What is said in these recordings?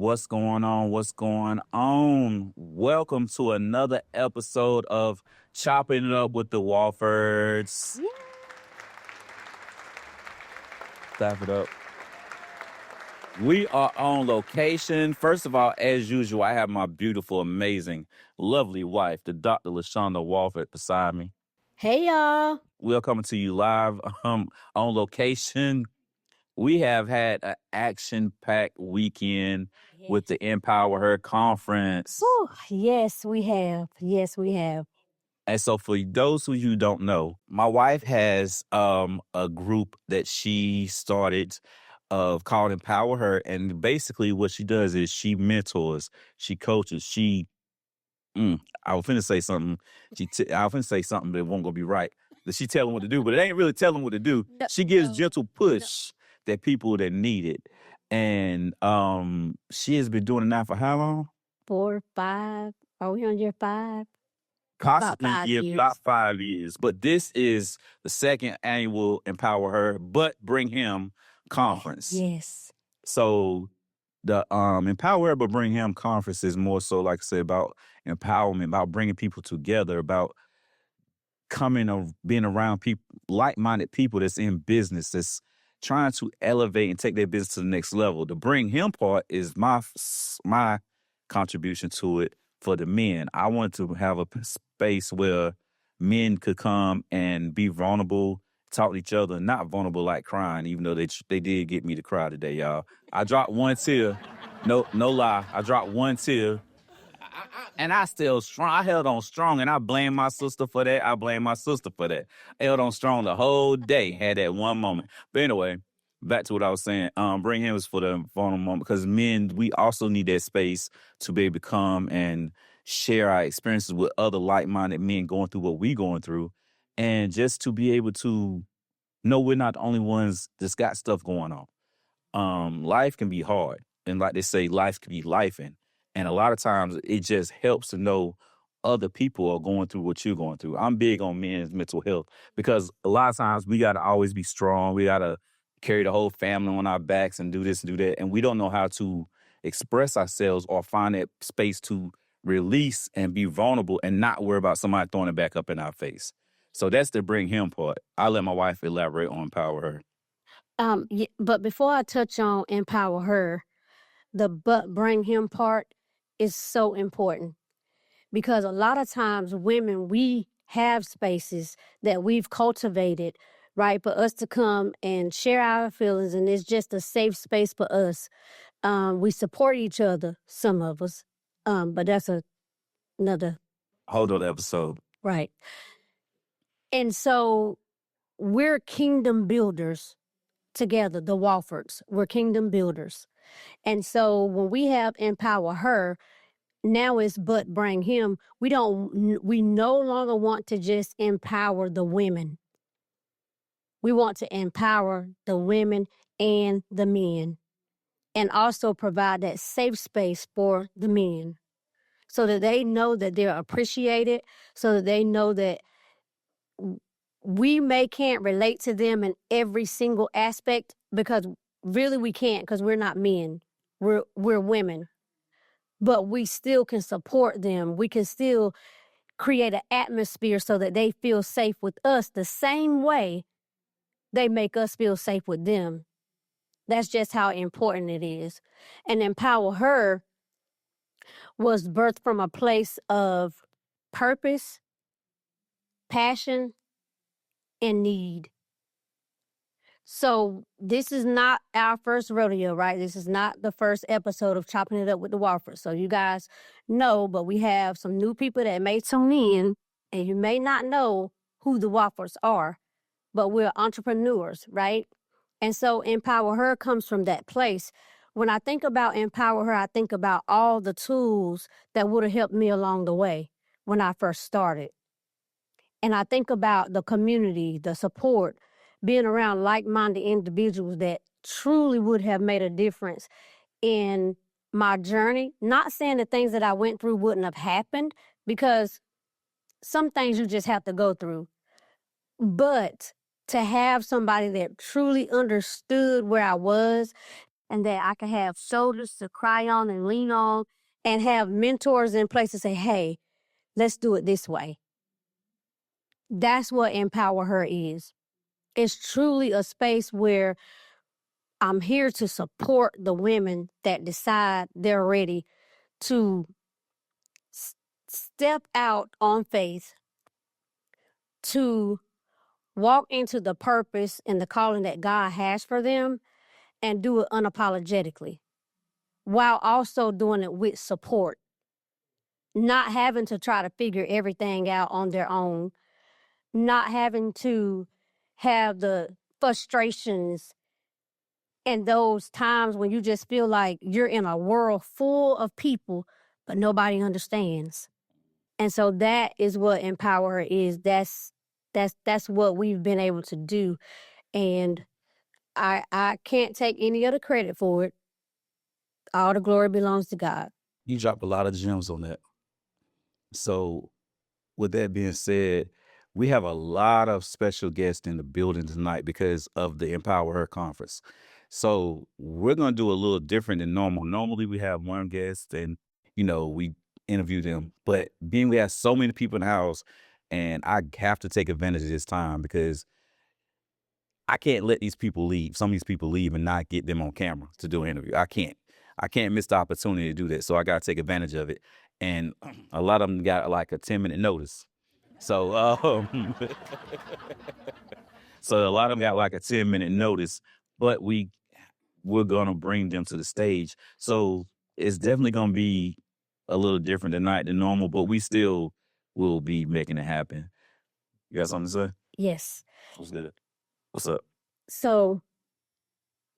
What's going on? What's going on? Welcome to another episode of Chopping It Up with the Woffords. Clap it up. We are on location. First of all, as usual, I have my beautiful, amazing, lovely wife, the Dr. LaShonda Wofford, beside me. Hey, y'all. We are coming to you live on location. We have had an action-packed weekend with the EmpowerHer conference. Whew, yes, we have. Yes, we have. And so for those of you who don't know, my wife has a group that she started called EmpowerHer. And basically what she does is she mentors, she coaches, I was finna say something. I was finna say something that won't gonna be right. That she tell them what to do, but it ain't really telling them what to do. No, She gives gentle push that people that need it. And she has been doing it now for how long? 4, 5. Are we on year 5? Constantly, About 5 years. about 5 years. But this is the second annual EmpowerHer, but Bring Him conference. Yes. So the EmpowerHer, but Bring Him conference is more so, like I said, about empowerment, about bringing people together, about being around people, like-minded people that's in business, that's trying to elevate and take their business to the next level. The Bring Him part is my contribution to it for the men. I wanted to have a space where men could come and be vulnerable, talk to each other, not vulnerable like crying, even though they did get me to cry today, y'all. I dropped one tear. No lie. I dropped one tear. And I still strong. I held on strong, and I blame my sister for that. I held on strong the whole day. Had that one moment. But anyway, back to what I was saying. Bring Him was for the vulnerable moment, because men, we also need that space to be able to come and share our experiences with other like-minded men going through what we going through, and just to be able to know we're not the only ones that's got stuff going on. Life can be hard, and like they say, life can be lifing. And a lot of times it just helps to know other people are going through what you're going through. I'm big on men's mental health, because a lot of times we got to always be strong. We got to carry the whole family on our backs and do this and do that. And we don't know how to express ourselves or find that space to release and be vulnerable and not worry about somebody throwing it back up in our face. So that's the Bring Him part. I'll let my wife elaborate on EmpowerHer. But before I touch on EmpowerHer, the but Bring Him part is so important, because a lot of times women, we have spaces that we've cultivated, right, for us to come and share our feelings, and it's just a safe space for us. We support each other, some of us, but that's another Hold on, episode. right. And so we're kingdom builders together, the Woffords. We're kingdom builders. And so when we have EmpowerHer, now it's but Bring Him. We no longer want to just empower the women. We want to empower the women and the men, and also provide that safe space for the men, so that they know that they're appreciated, so that they know that we can't relate to them in every single aspect, because really we can't, because we're not men. We're women. But we still can support them. We can still create an atmosphere so that they feel safe with us the same way they make us feel safe with them. That's just how important it is. And EmpowerHer was birthed from a place of purpose, passion, and need. So this is not our first rodeo, right? This is not the first episode of Chopping It Up with the Woffords. So you guys know, but we have some new people that may tune in, and you may not know who the Woffords are, but we're entrepreneurs, right? And so EmpowerHer comes from that place. When I think about EmpowerHer, I think about all the tools that would have helped me along the way when I first started. And I think about the community, the support, being around like-minded individuals that truly would have made a difference in my journey. Not saying the things that I went through wouldn't have happened, because some things you just have to go through. But to have somebody that truly understood where I was, and that I can have shoulders to cry on and lean on and have mentors in place to say, hey, let's do it this way. That's what EmpowerHer is. It's truly a space where I'm here to support the women that decide they're ready to step out on faith, to walk into the purpose and the calling that God has for them and do it unapologetically, while also doing it with support, not having to try to figure everything out on their own, not having to have the frustrations and those times when you just feel like you're in a world full of people, but nobody understands. And so that is what EmpowerHer is. That's what we've been able to do. And I can't take any of the credit for it. All the glory belongs to God. You dropped a lot of gems on that. So with that being said, we have a lot of special guests in the building tonight because of the EmpowerHer conference. So we're going to do a little different than normal. Normally we have one guest and, we interview them. But being we have so many people in the house, and I have to take advantage of this time because I can't let these people leave. Some of these people leave and not get them on camera to do an interview. I can't miss the opportunity to do that. So I got to take advantage of it. And a lot of them got like a 10-minute notice. So, so a lot of them got like a 10-minute notice, but we're going to bring them to the stage. So it's definitely going to be a little different tonight than normal, but we still will be making it happen. You got something to say? Yes. What's good? What's up? So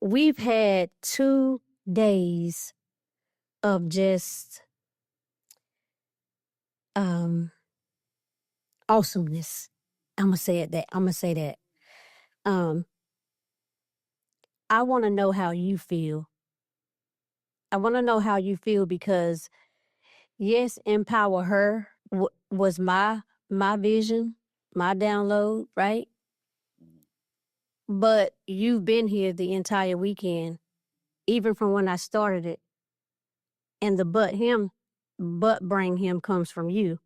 we've had 2 days of just awesomeness. I'm gonna say that. I want to know how you feel. I want to know how you feel because yes, EmpowerHer was my vision, my download, right? But you've been here the entire weekend, even from when I started it. And the but bring him comes from you.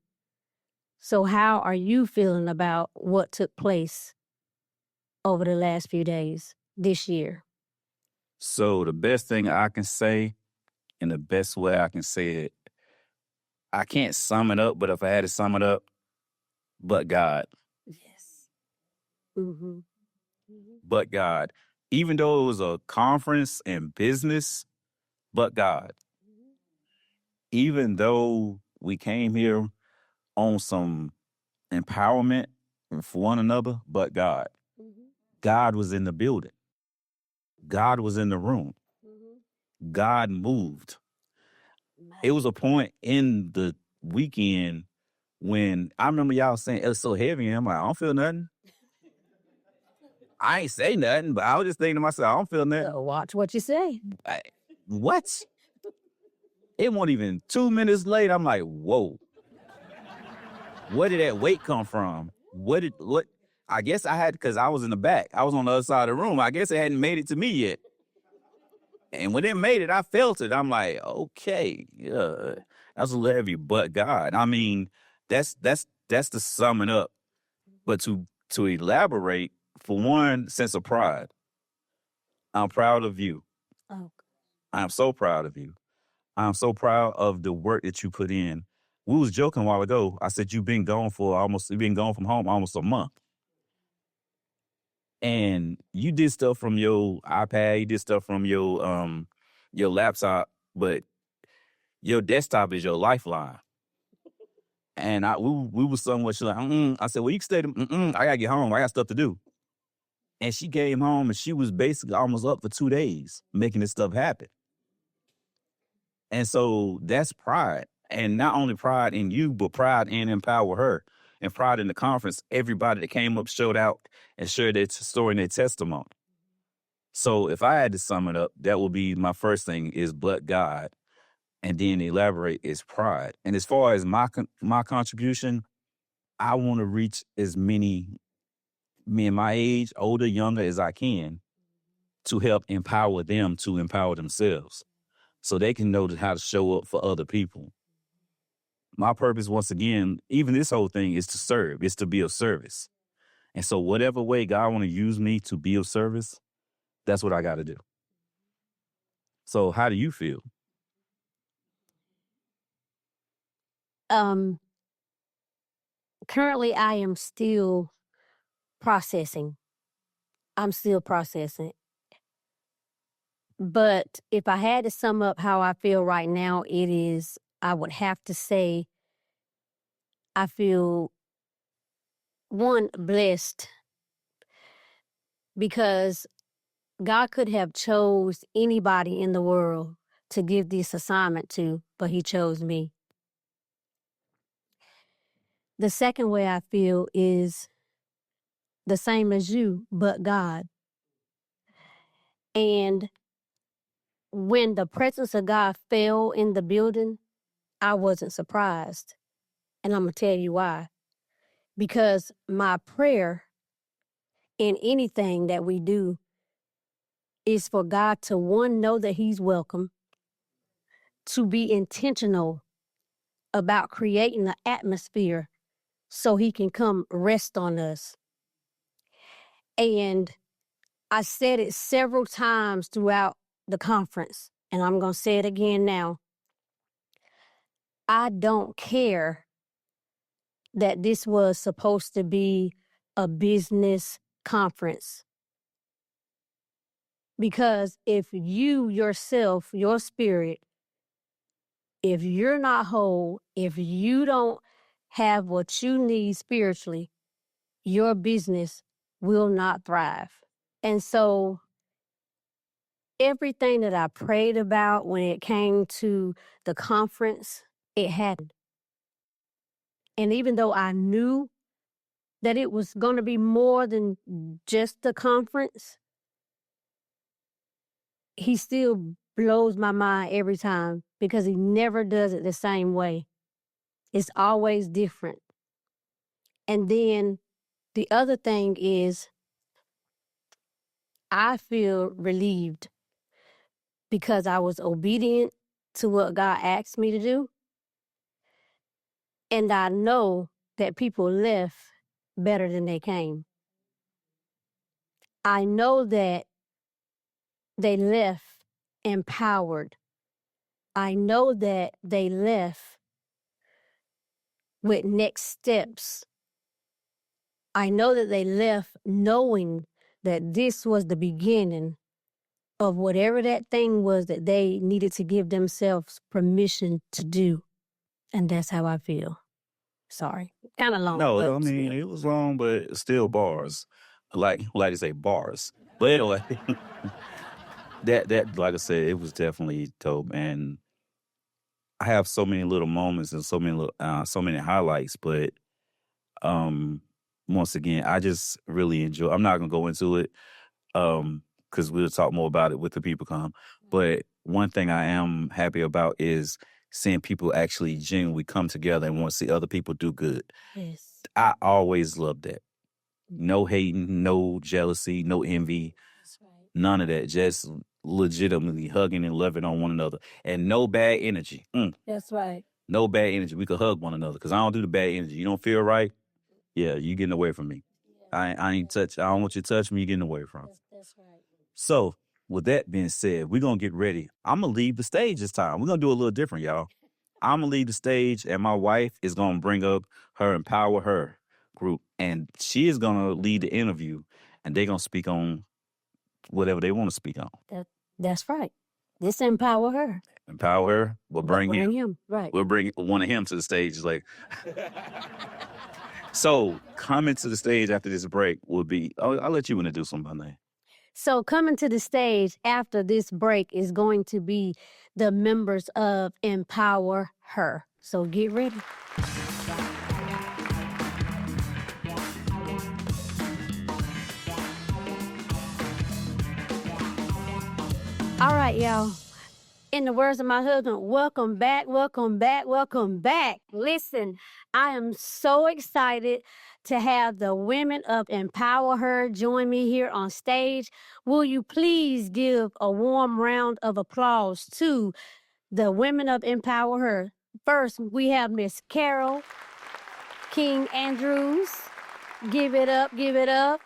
So how are you feeling about what took place over the last few days this year? So the best thing I can say, and the best way I can say it, I can't sum it up, but if I had to sum it up, but God. Yes. Mm-hmm. But God. Even though it was a conference and business, but God. Even though we came here on some empowerment for one another, but God. God was in the building. God was in the room. God moved. It was a point in the weekend when I remember y'all saying it was so heavy, and I'm like, I don't feel nothing. I ain't say nothing, but I was just thinking to myself, I don't feel nothing. So watch what you say. What? It wasn't even 2 minutes later. I'm like, whoa. Where did that weight come from? What? I guess I had, because I was in the back. I was on the other side of the room. I guess it hadn't made it to me yet. And when it made it, I felt it. I'm like, okay, yeah, that's a little heavy, but God. I mean, that's to sum it up. But to elaborate, for one, sense of pride. I'm proud of you. Oh. I'm so proud of you. I'm so proud of the work that you put in. We was joking a while ago. I said you've been gone from home almost a month. And you did stuff from your iPad, you did stuff from your laptop, but your desktop is your lifeline. And we was somewhat like, I said, well, you can stay. I gotta get home. I got stuff to do. And she came home and she was basically almost up for 2 days making this stuff happen. And so that's pride. And not only pride in you, but pride in EmpowerHer and pride in the conference. Everybody that came up showed out and shared their story and their testimony. So if I had to sum it up, that would be my first thing is but God. And then elaborate is pride. And as far as my contribution, I want to reach as many men my age, older, younger as I can to help empower them to empower themselves so they can know how to show up for other people. My purpose, once again, even this whole thing is to serve, it's to be of service. And so whatever way God want to use me to be of service, that's what I got to do. So how do you feel? Currently I am still processing. I'm still processing. But if I had to sum up how I feel right now, I would have to say I feel, one, blessed, because God could have chose anybody in the world to give this assignment to, but he chose me. The second way I feel is the same as you, but God. And when the presence of God fell in the building, I wasn't surprised. And I'm going to tell you why. Because my prayer in anything that we do is for God to, one, know that he's welcome, to be intentional about creating the atmosphere so he can come rest on us. And I said it several times throughout the conference, and I'm going to say it again now. I don't care that this was supposed to be a business conference. Because if you yourself, your spirit, if you're not whole, if you don't have what you need spiritually, your business will not thrive. And so everything that I prayed about when it came to the conference, it happened. And even though I knew that it was going to be more than just the conference, he still blows my mind every time because he never does it the same way. It's always different. And then the other thing is, I feel relieved because I was obedient to what God asked me to do. And I know that people left better than they came. I know that they left empowered. I know that they left with next steps. I know that they left knowing that this was the beginning of whatever that thing was that they needed to give themselves permission to do. And that's how I feel. Sorry. Kind of long. No, but I mean, still. it was long, but still bars. Like to say bars. But anyway, that like I said, it was definitely dope. And I have so many little moments and so many highlights, but once again, I just really enjoy. I'm not gonna go into it because we'll talk more about it with the people come. But one thing I am happy about is seeing people actually genuinely come together and want to see other people do good. Yes. I always love that. No hating, no jealousy, no envy, That's right. none of that. Just legitimately hugging and loving on one another, and no bad energy. That's right. No bad energy. We could hug one another because I don't do the bad energy. You don't feel right? Yeah, you getting away from me. I ain't touch. I don't want you to touch me. You getting away from me. That's right. So, with that being said, we're going to get ready. I'm going to leave the stage this time. We're going to do a little different, y'all. I'm going to leave the stage, and my wife is going to bring up her EmpowerHer group, and she is going to lead the interview, and they're going to speak on whatever they want to speak on. That's right. This EmpowerHer. EmpowerHer. We'll bring him. Right. We'll bring one of him to the stage. Like, so coming to the stage after this break will be, I'll let you introduce them by name. So coming to the stage after this break is going to be the members of EmpowerHer. So get ready. All right, y'all. In the words of my husband, welcome back, welcome back, welcome back. Listen, I am so excited to have the women of EmpowerHer join me here on stage. Will you please give a warm round of applause to the women of EmpowerHer? First, we have Miss Carol King Andrews. Give it up, give it up.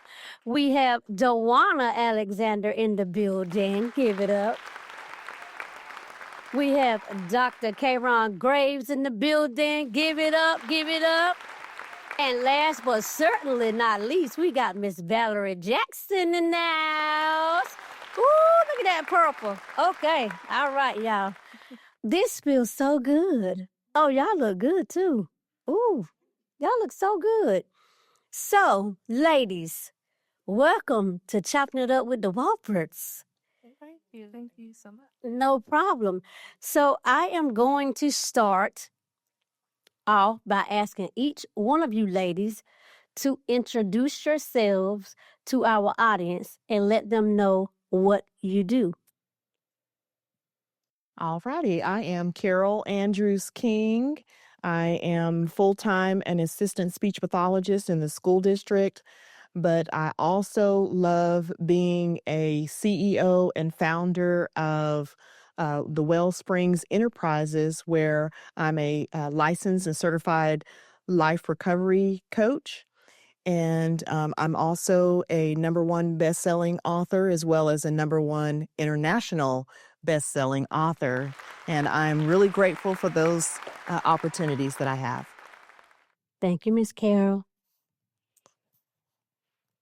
We have Dawana Alexander in the building. Give it up. We have Dr. Kayron Graves in the building. Give it up, give it up. And last but certainly not least, we got Miss Valerie Jackson in the house. Ooh, look at that purple. Okay, all right, y'all. This feels so good. Oh, y'all look good too. Ooh, y'all look so good. So, ladies, welcome to Chopping It Up with the Woffords. Thank you. Thank you so much. No problem. So I am going to start off by asking each one of you ladies to introduce yourselves to our audience and let them know what you do. All righty. I am Carol Andrews King. I am full-time an assistant speech pathologist in the school district, but I also love being a CEO and founder of the Wellsprings Enterprises, where I'm a licensed and certified life recovery coach. And I'm also a #1 best-selling author, as well as a #1 international best-selling author. And I'm really grateful for those opportunities that I have. Thank you, Miss Carol.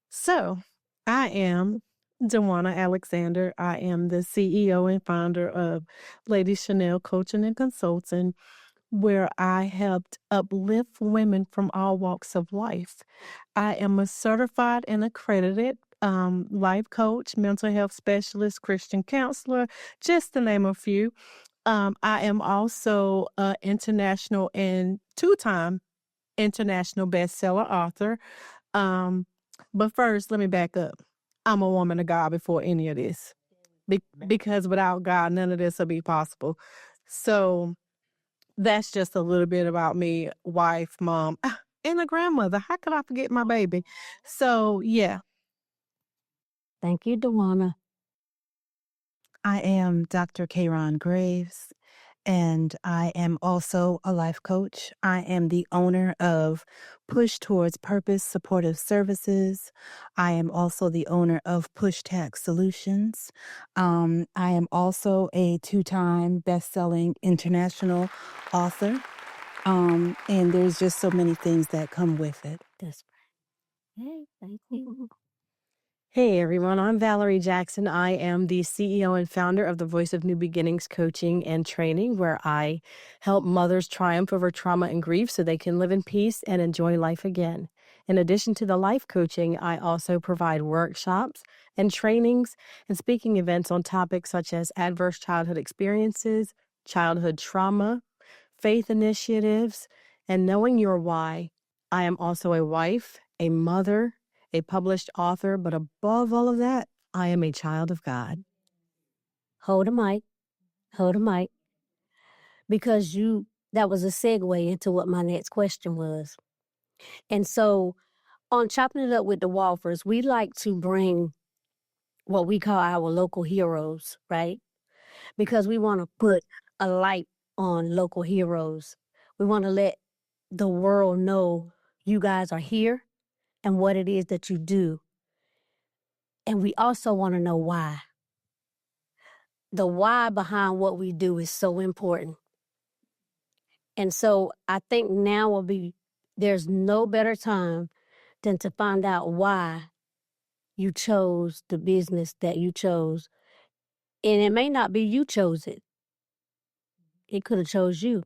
So, I am Dawana Alexander. I am the CEO and founder of Lady Chanel Coaching and Consulting, where I helped uplift women from all walks of life. I am a certified and accredited life coach, mental health specialist, Christian counselor, just to name a few. I am also an international and 2-time international bestseller author. But first, let me back up. I'm a woman of God before any of this, because without God, none of this will be possible. So that's just a little bit about me, wife, mom, and a grandmother. How could I forget my baby? So, yeah. Thank you, Dawana. I am Dr. Kayron Graves, and I am also a life coach. I am the owner of Push Towards Purpose Supportive Services. I am also the owner of Push Tax Solutions. I am also a 2-time best-selling international author. And there's just so many things that come with it. That's right. Hey, thank you. Hey everyone, I'm Valerie Jackson. I am the CEO and founder of the Voice of New Beginnings Coaching and Training, where I help mothers triumph over trauma and grief so they can live in peace and enjoy life again. In addition to the life coaching, I also provide workshops and trainings and speaking events on topics such as adverse childhood experiences, childhood trauma, faith initiatives, and knowing your why. I am also a wife, a mother, a published author, but above all of that, I am a child of God. Hold the mic. Hold the mic. Because that was a segue into what my next question was. And so on Chopping It Up with the Woffords, we like to bring what we call our local heroes, right? Because we want to put a light on local heroes. We want to let the world know you guys are here and what it is that you do. And we also want to know why. The why behind what we do is so important. And so I think now there's no better time than to find out why you chose the business that you chose. And it may not be you chose it. It could have chose you.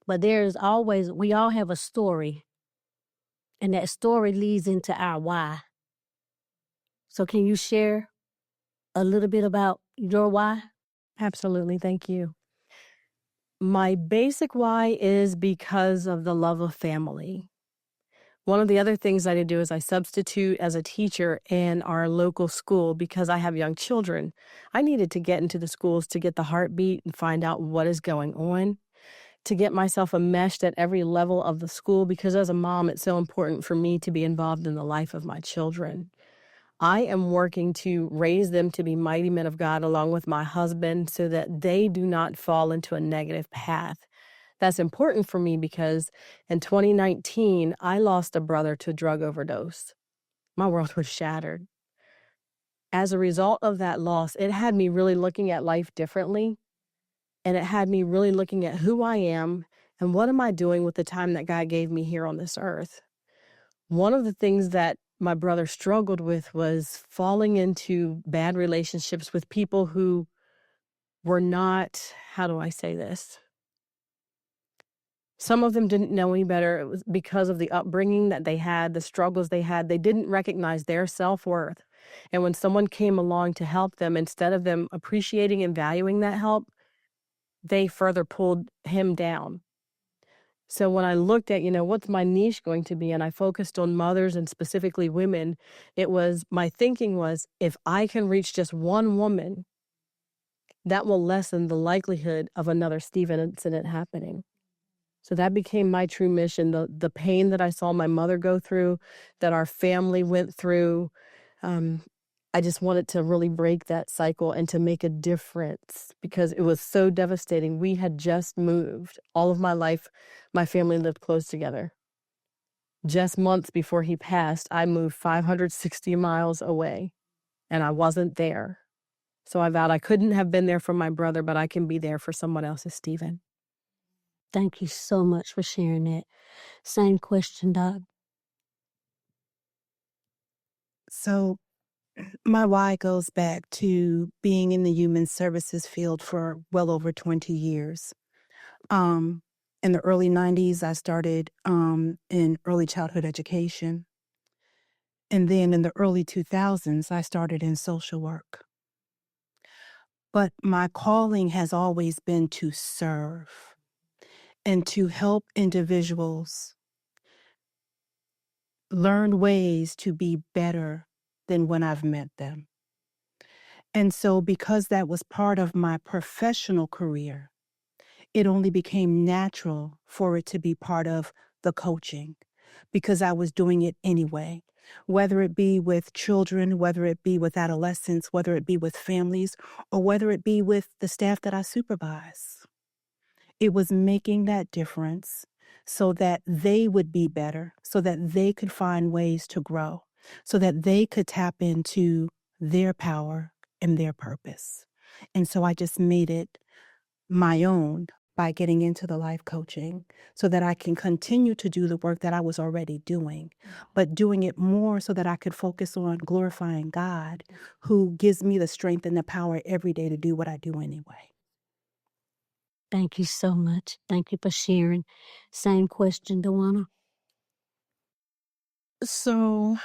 But we all have a story. And that story leads into our why. So can you share a little bit about your why? Absolutely. Thank you. My basic why is because of the love of family. One of the other things I did do is I substitute as a teacher in our local school because I have young children. I needed to get into the schools to get the heartbeat and find out what is going on, to get myself enmeshed at every level of the school, because as a mom, it's so important for me to be involved in the life of my children. I am working to raise them to be mighty men of God along with my husband so that they do not fall into a negative path. That's important for me because in 2019, I lost a brother to a drug overdose. My world was shattered. As a result of that loss, it had me really looking at life differently. And it had me really looking at who I am and what am I doing with the time that God gave me here on this earth. One of the things that my brother struggled with was falling into bad relationships with people who were not, how do I say this? Some of them didn't know any better. It was because of the upbringing that they had, the struggles they had. They didn't recognize their self-worth. And when someone came along to help them, instead of them appreciating and valuing that help, they further pulled him down. So when I looked at, what's my niche going to be, and I focused on mothers and specifically women, my thinking was, if I can reach just one woman, that will lessen the likelihood of another Stephen incident happening. So that became my true mission. The pain that I saw my mother go through, that our family went through, I just wanted to really break that cycle and to make a difference because it was so devastating. We had just moved. All of my life, my family lived close together. Just months before he passed, I moved 560 miles away, and I wasn't there. So I vowed I couldn't have been there for my brother, but I can be there for someone else's Stephen. Thank you so much for sharing that. Same question, Doc. So my why goes back to being in the human services field for well over 20 years. In the early 90s, I started in early childhood education. And then in the early 2000s, I started in social work. But my calling has always been to serve and to help individuals learn ways to be better than when I've met them. And so because that was part of my professional career, it only became natural for it to be part of the coaching because I was doing it anyway, whether it be with children, whether it be with adolescents, whether it be with families, or whether it be with the staff that I supervise. It was making that difference so that they would be better, so that they could find ways to grow, so that they could tap into their power and their purpose. And so I just made it my own by getting into the life coaching so that I can continue to do the work that I was already doing, but doing it more so that I could focus on glorifying God, who gives me the strength and the power every day to do what I do anyway. Thank you so much. Thank you for sharing. Same question, Dewana. So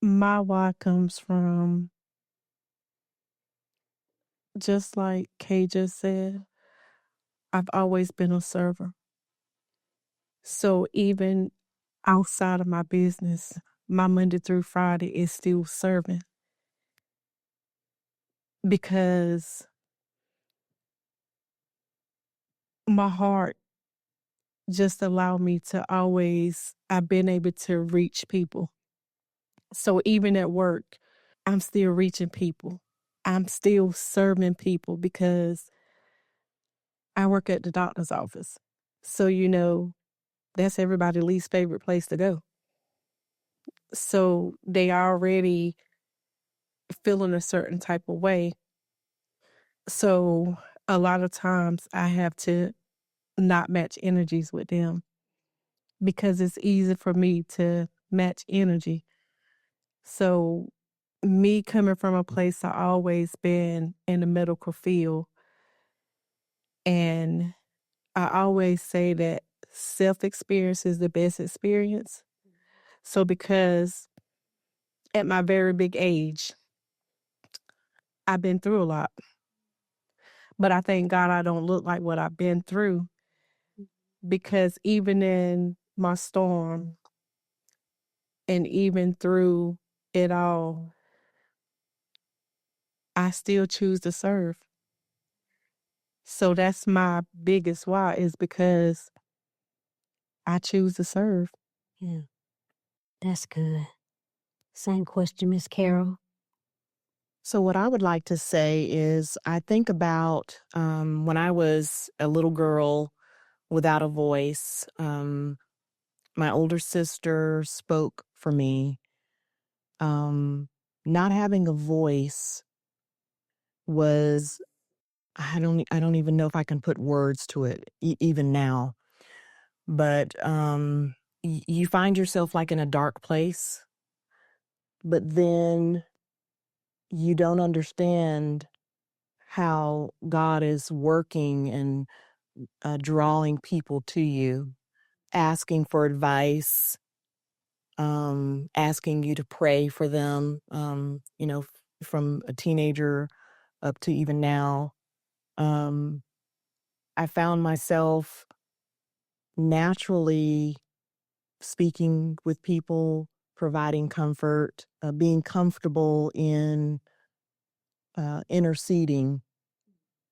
my why comes from, just like Kay just said, I've always been a server. So even outside of my business, my Monday through Friday is still serving because my heart just allowed me to I've been able to reach people. So even at work, I'm still reaching people. I'm still serving people because I work at the doctor's office. So, that's everybody's least favorite place to go. So they already feeling a certain type of way. So a lot of times I have to not match energies with them because it's easy for me to match energy. So me coming from a place I always been in the medical field, and I always say that self-experience is the best experience. So because at my very big age, I've been through a lot. But I thank God I don't look like what I've been through because even in my storm and even through it all, I still choose to serve. So that's my biggest why, is because I choose to serve. Yeah, that's good. Same question, Miss Carol. So, what I would like to say is, I think about when I was a little girl without a voice. My older sister spoke for me. Not having a voice was, I don't even know if I can put words to it even now. But you find yourself like in a dark place, but then you don't understand how God is working and drawing people to you, asking for advice, asking you to pray for them, from a teenager up to even now. I found myself naturally speaking with people, providing comfort, being comfortable in interceding.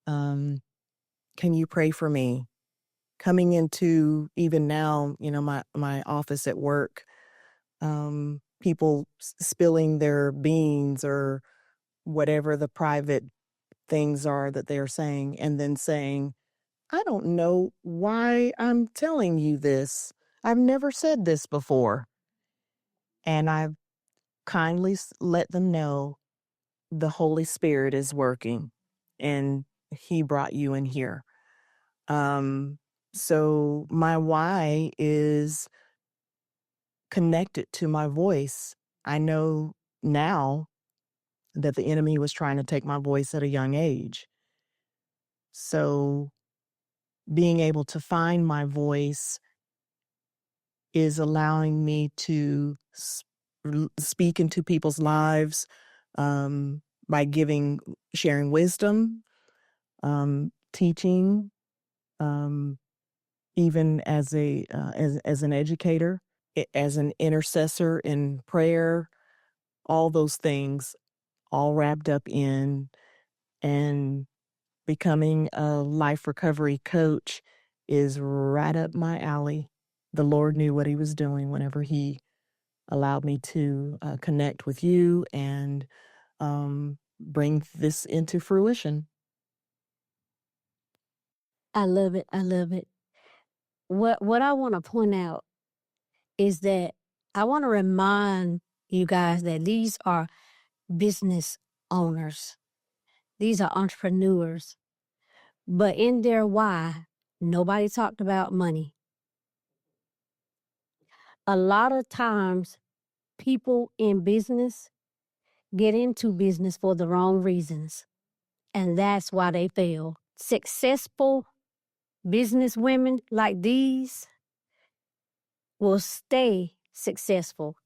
Can you pray for me? Coming into even now, my office at work, people spilling their beans or whatever the private things are that they're saying, and then saying, I don't know why I'm telling you this. I've never said this before. And I've kindly let them know the Holy Spirit is working and He brought you in here. So my why is connected to my voice. I know now that the enemy was trying to take my voice at a young age. So being able to find my voice is allowing me to speak into people's lives, by sharing wisdom, teaching, even as an educator, as an intercessor in prayer, all those things, all wrapped up in, and becoming a life recovery coach is right up my alley. The Lord knew what He was doing whenever He allowed me to connect with you and bring this into fruition. I love it. I love it. What I want to point out is that I want to remind you guys that these are business owners. These are entrepreneurs. But in their why, nobody talked about money. A lot of times, people in business get into business for the wrong reasons, and that's why they fail. Successful business women like these will stay successful.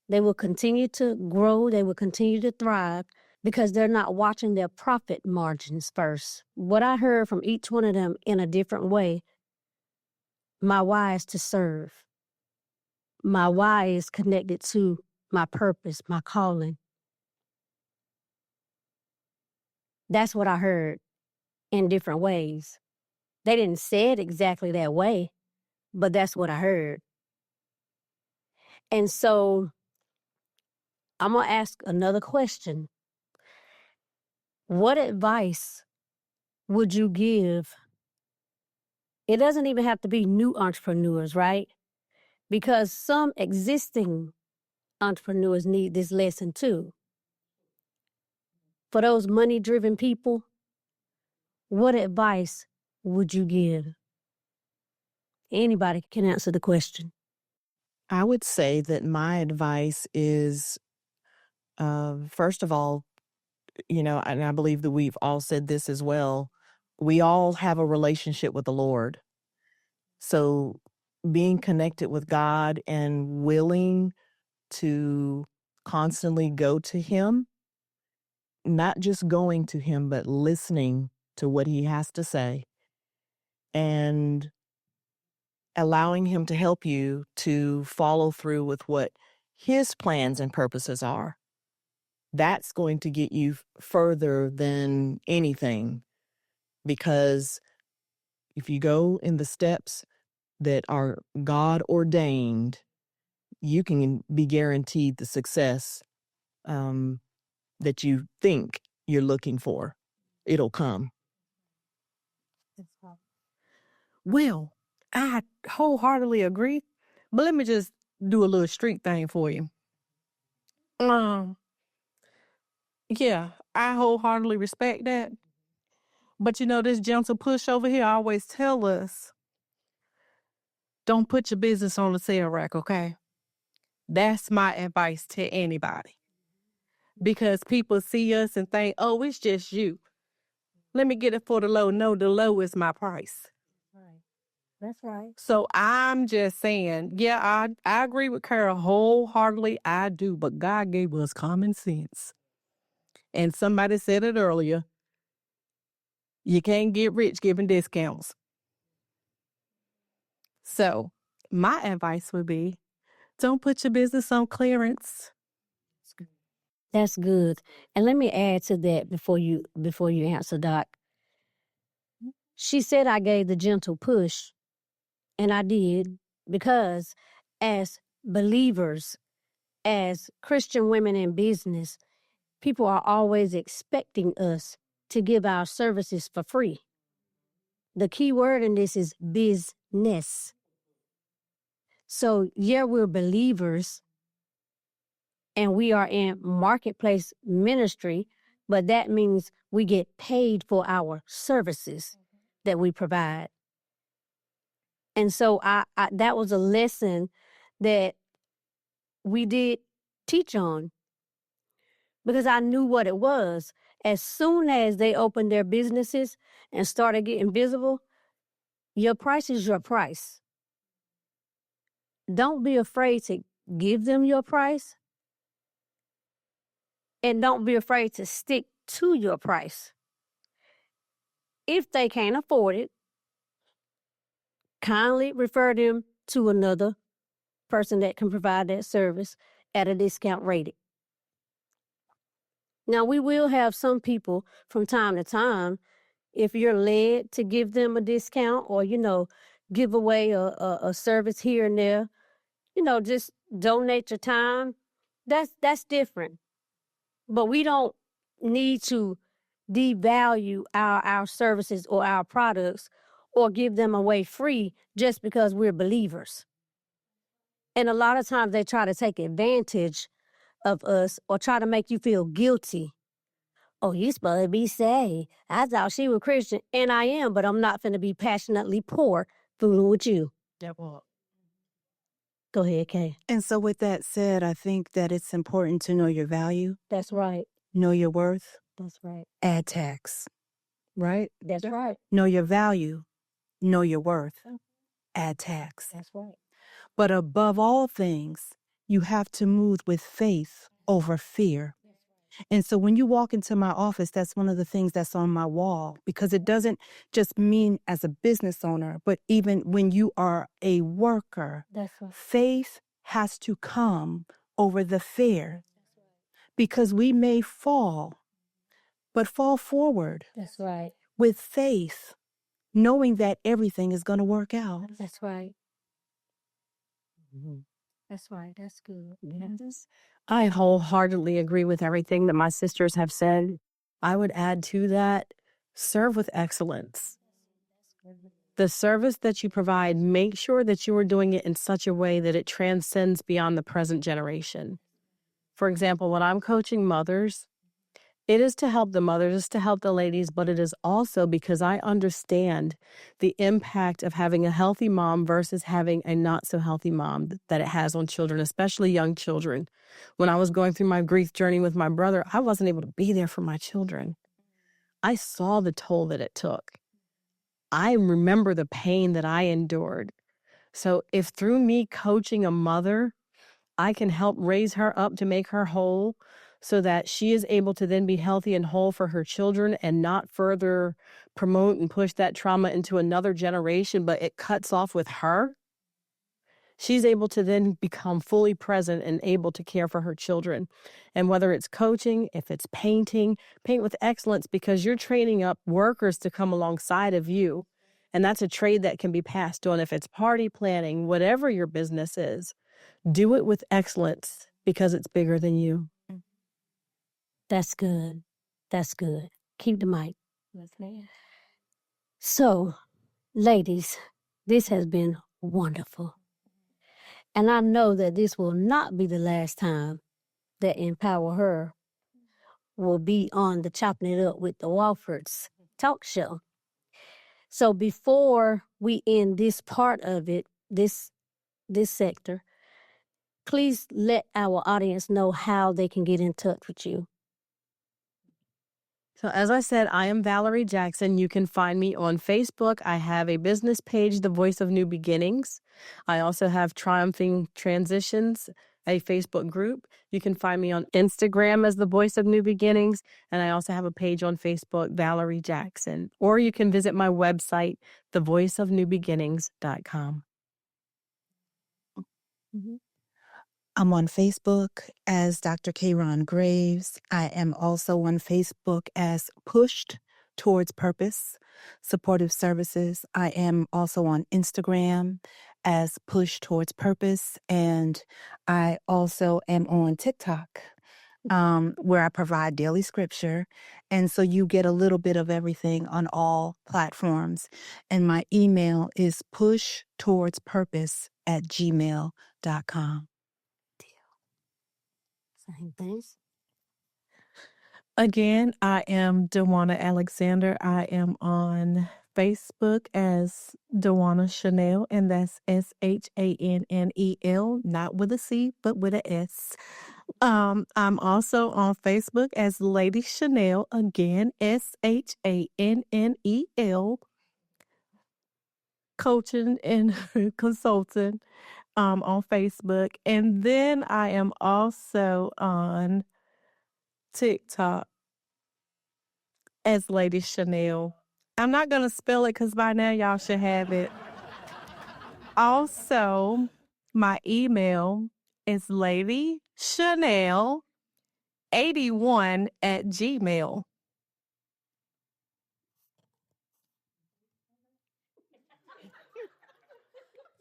They will continue to grow. They will continue to thrive because they're not watching their profit margins first. What I heard from each one of them in a different way, my why is to serve. My why is connected to my purpose, my calling. That's what I heard in different ways. They didn't say it exactly that way, but that's what I heard. And so I'm going to ask another question. What advice would you give? It doesn't even have to be new entrepreneurs, right? Because some existing entrepreneurs need this lesson too. For those money-driven people, what advice would you give? Anybody can answer the question. I would say that my advice is, first of all, and I believe that we've all said this as well, we all have a relationship with the Lord. So being connected with God and willing to constantly go to Him, not just going to Him, but listening to what He has to say and allowing Him to help you to follow through with what His plans and purposes are. That's going to get you further than anything. because if you go in the steps that are God ordained, you can be guaranteed the success that you think you're looking for. It'll come. Well, I wholeheartedly agree, but let me just do a little street thing for you. Yeah, I wholeheartedly respect that. But this gentle push over here always tell us, don't put your business on the sale rack, okay? That's my advice to anybody. Because people see us and think, oh, it's just you. Let me get it for the low. No, the low is my price. Right. That's right. So I'm just saying, yeah, I agree with Carol wholeheartedly. I do, but God gave us common sense. And somebody said it earlier. You can't get rich giving discounts. So my advice would be, don't put your business on clearance. That's good. And let me add to that before you answer, Doc. She said I gave the gentle push, and I did, because as believers, as Christian women in business, people are always expecting us to give our services for free. The key word in this is business. So, yeah, we're believers and we are in marketplace ministry, but that means we get paid for our services that we provide. And so I that was a lesson that we did teach on, because I knew what it was. As soon as they opened their businesses and started getting visible, your price is your price. Don't be afraid to give them your price, and don't be afraid to stick to your price. If they can't afford it, kindly refer them to another person that can provide that service at a discount rated. Now, we will have some people from time to time, if you're led to give them a discount or, give away a service here and there, just donate your time. That's different. But we don't need to devalue our services or our products or give them away free just because we're believers. And a lot of times they try to take advantage of us or try to make you feel guilty. Oh, you supposed to be saved. I thought she was Christian, and I am, but I'm not finna be passionately poor fooling with you. That was. Go ahead, Kay. And so with that said, I think that it's important to know your value, That's right. know your worth, That's right. add tax, right? That's right. Know your value, know your worth, add tax. That's right. But above all things, you have to move with faith over fear. And so when you walk into my office, that's one of the things that's on my wall, because it doesn't just mean as a business owner, but even when you are a worker, That's right. faith has to come over the fear, because we may fall, but fall forward That's right. with faith, knowing that everything is going to work out. That's right. That's right. That's good. Yes. I wholeheartedly agree with everything that my sisters have said. I would add to that, serve with excellence. The service that you provide, make sure that you are doing it in such a way that it transcends beyond the present generation. For example, when I'm coaching mothers, it is to help the mothers, it's to help the ladies, but it is also because I understand the impact of having a healthy mom versus having a not so healthy mom that it has on children, especially young children. When I was going through my grief journey with my brother, I wasn't able to be there for my children. I saw the toll that it took. I remember the pain that I endured. So if through me coaching a mother, I can help raise her up to make her whole, so that she is able to then be healthy and whole for her children and not further promote and push that trauma into another generation, but it cuts off with her, she's able to then become fully present and able to care for her children. And whether it's coaching, if it's painting, paint with excellence, because you're training up workers to come alongside of you. And that's a trade that can be passed on. If it's party planning, whatever your business is, do it with excellence because it's bigger than you. That's good. That's good. Keep the mic. Yes, ma'am. So, ladies, this has been wonderful. And I know that this will not be the last time that EmpowerHer will be on the Chopping It Up with the Woffords talk show. So before we end this part of it, this sector, please let our audience know how they can get in touch with you. So as I said, I am Valerie Jackson. You can find me on Facebook. I have a business page, The Voice of New Beginnings. I also have Triumphing Transitions, a Facebook group. You can find me on Instagram as The Voice of New Beginnings. And I also have a page on Facebook, Valerie Jackson. Or you can visit my website, thevoiceofnewbeginnings.com. Mm-hmm. I'm on Facebook as Dr. Kayron Graves. I am also on Facebook as Pushed Towards Purpose Supportive Services. I am also on Instagram as Push Towards Purpose. And I also am on TikTok, where I provide daily scripture. And so you get a little bit of everything on all platforms. And my email is pushtowardspurpose@gmail.com. Same things. Again, I am Dewana Alexander. I am on Facebook as Dewana Chanel, and that's SHANNEL, not with a C, but with a S. I'm also on Facebook as Lady Chanel, again, SHANNEL, coaching and consulting on Facebook. And then I am also on TikTok as Lady Chanel. I'm not going to spell it because by now y'all should have it. Also, my email is ladychanel81@gmail.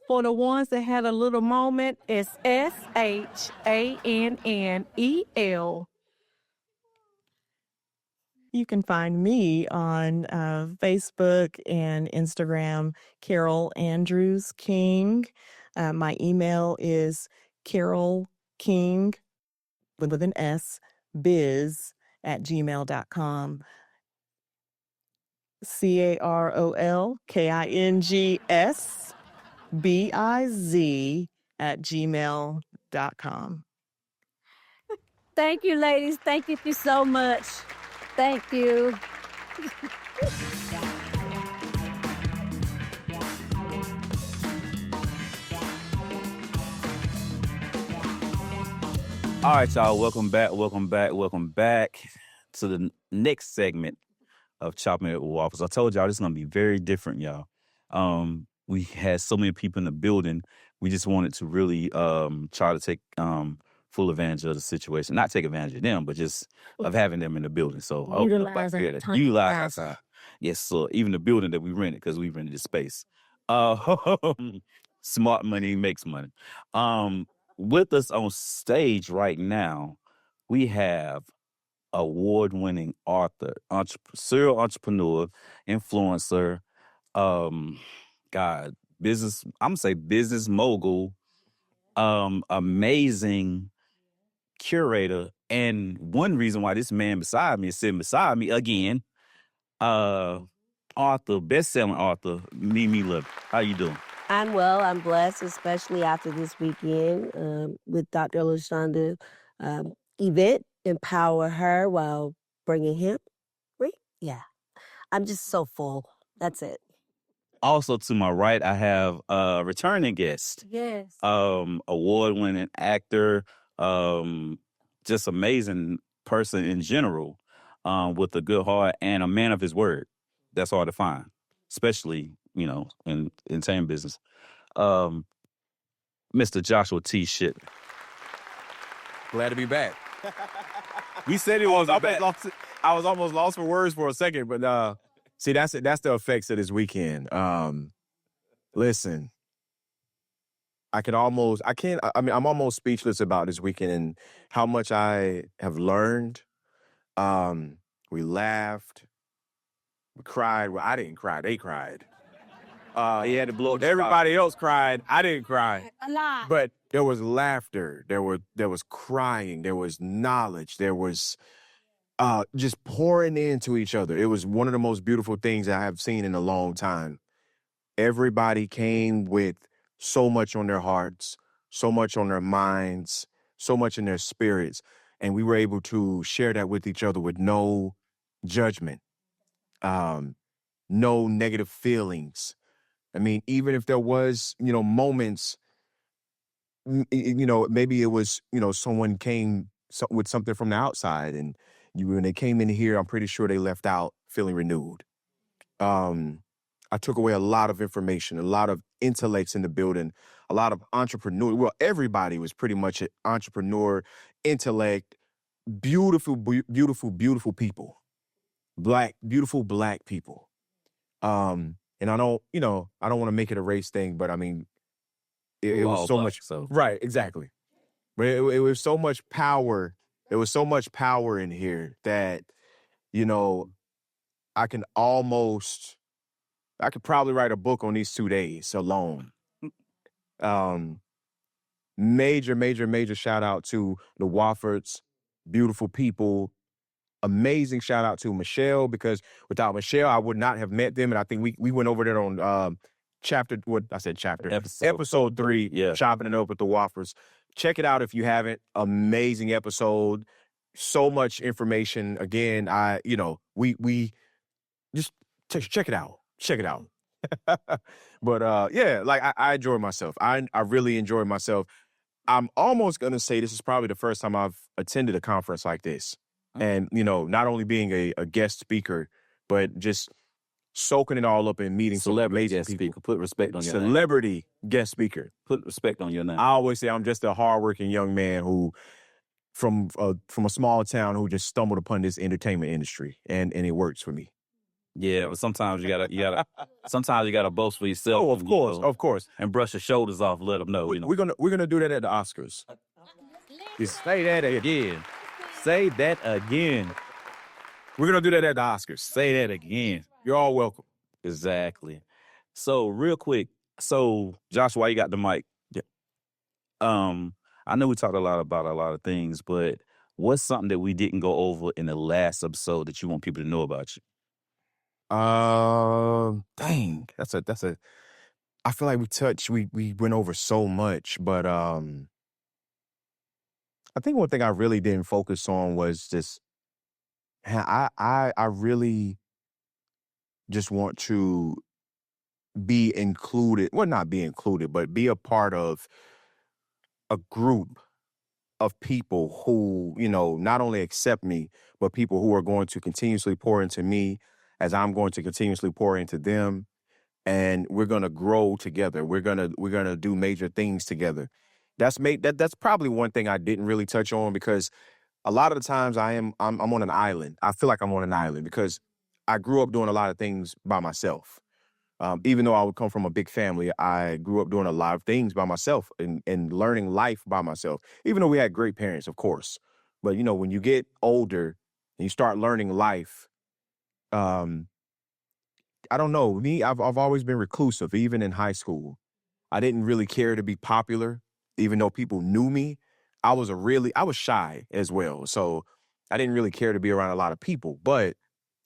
For the ones that had a little moment, it's SHANNEL. You can find me on Facebook and Instagram, Carol Andrews King. My email is Carol King with an S, biz@gmail.com. CarolKingsBiz@gmail.com. Thank you, ladies. Thank you so much. Thank you. All right, y'all. Welcome back to the next segment of Chopping It with Waffles. I told y'all this is gonna be very different, y'all. We had so many people in the building. We just wanted to really try to take full advantage of the situation. Not take advantage of them, but just of having them in the building. So Utilize our yes, so even the building that we rented, because we rented the space. Smart money makes money. With us on stage right now, we have award-winning author, serial entrepreneur, influencer, business, I'm gonna say business mogul, amazing curator, and one reason why this man beside me is sitting beside me again, author, best-selling author, Mimi Love. How you doing? I'm well. I'm blessed, especially after this weekend with Dr. LaShonda event, EmpowerHer while bringing him. Yeah. I'm just so full. That's it. Also to my right, I have a returning guest. Yes. Award-winning actor, just amazing person in general, with a good heart and a man of his word. That's hard to find, especially, in entertainment business. Mr. Joshua T. Shit. Glad to be back. We said it was back. I was almost lost for words for a second, but see, that's the effects of this weekend. Listen, I'm almost speechless about this weekend and how much I have learned. We laughed, we cried. Well, I didn't cry; they cried. He had to blow. Everybody else cried. I didn't cry. A lot. But there was laughter. There was crying. There was knowledge. There was just pouring into each other. It was one of the most beautiful things I have seen in a long time. Everybody came with so much on their hearts, so much on their minds, so much in their spirits. And we were able to share that with each other with no judgment, no negative feelings. I mean, even if there was, moments, maybe it was, someone came with something from the outside and when they came in here, I'm pretty sure they left out feeling renewed. I took away a lot of information, a lot of intellects in the building, a lot of entrepreneur. Well, everybody was pretty much an entrepreneur, intellect, beautiful, beautiful, beautiful people, beautiful black people. And I don't want to make it a race thing, but I mean, it was so much. So. Right, exactly. But it was so much power. There was so much power in here that, I could probably write a book on these 2 days alone. Major, major, major shout out to the Woffords, beautiful people. Amazing shout out to Michelle, because without Michelle, I would not have met them. And I think we went over there on episode 3, yeah. Chopping it up with the Woffords. Check it out if you haven't. Amazing episode. So much information. Again, we just check it out. Check it out. But yeah, like I enjoy myself. I really enjoy myself. I'm almost gonna say this is probably the first time I've attended a conference like this. And, not only being a guest speaker, but just soaking it all up and meeting celebrity guest people. speaker. Put respect on your name. Celebrity guest speaker. Put respect on your name. I always say I'm just a hardworking young man who, from a small town, who just stumbled upon this entertainment industry, and it works for me. Yeah, but sometimes you gotta boast for yourself. Oh, of course, and brush your shoulders off. Let them know. We're gonna do that at the Oscars. Say that again. Say that again. We're gonna do that at the Oscars. Say that again. You're all welcome. Exactly. So real quick, Josh, why you got the mic? Yeah. I know we talked about a lot of things, but what's something that we didn't go over in the last episode that you want people to know about you? Dang, that's a. I feel like we went over so much, but I think one thing I really didn't focus on was just, I really just want to be included. Well, not be included, but be a part of a group of people who, not only accept me, but people who are going to continuously pour into me as I'm going to continuously pour into them. And we're going to grow together. We're going to do major things together. That's probably one thing I didn't really touch on, because a lot of the times I'm on an island. I feel like I'm on an island because I grew up doing a lot of things by myself. Even though I would come from a big family, I grew up doing a lot of things by myself and learning life by myself, even though we had great parents, of course. But, when you get older and you start learning life, I don't know. Me, I've always been reclusive, even in high school. I didn't really care to be popular, even though people knew me. I was shy as well. So I didn't really care to be around a lot of people, but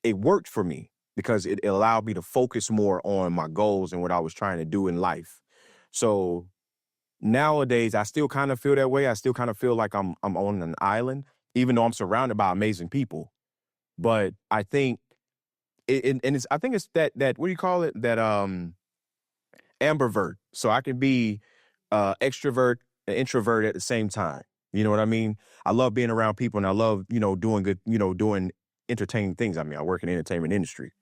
it worked for me because it allowed me to focus more on my goals and what I was trying to do in life. So nowadays, I still kind of feel that way. I still kind of feel like I'm on an island, even though I'm surrounded by amazing people. But I think I think it's that what do you call it? That ambivert. So I can be extrovert and introvert at the same time. You know what I mean? I love being around people, and I love, doing good, doing entertaining things. I mean, I work in the entertainment industry,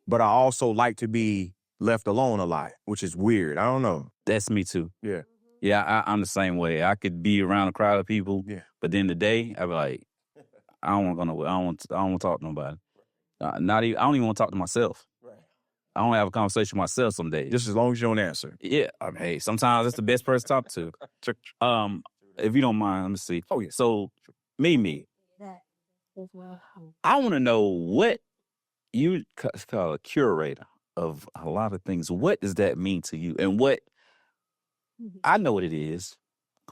but I also like to be left alone a lot, which is weird. I don't know. That's me too. Yeah. Yeah, I'm the same way. I could be around a crowd of people, but then the day I be like, I don't want to go nowhere. I don't want to talk to nobody. Not even. I don't even want to talk to myself. I don't have a conversation with myself some days. Just as long as you don't answer. Yeah. Hey, sometimes it's the best person to talk to. If you don't mind, let me see. Oh yeah. So, Mimi, I want to know what you call a curator of a lot of things. What does that mean to you? And what I know what it is.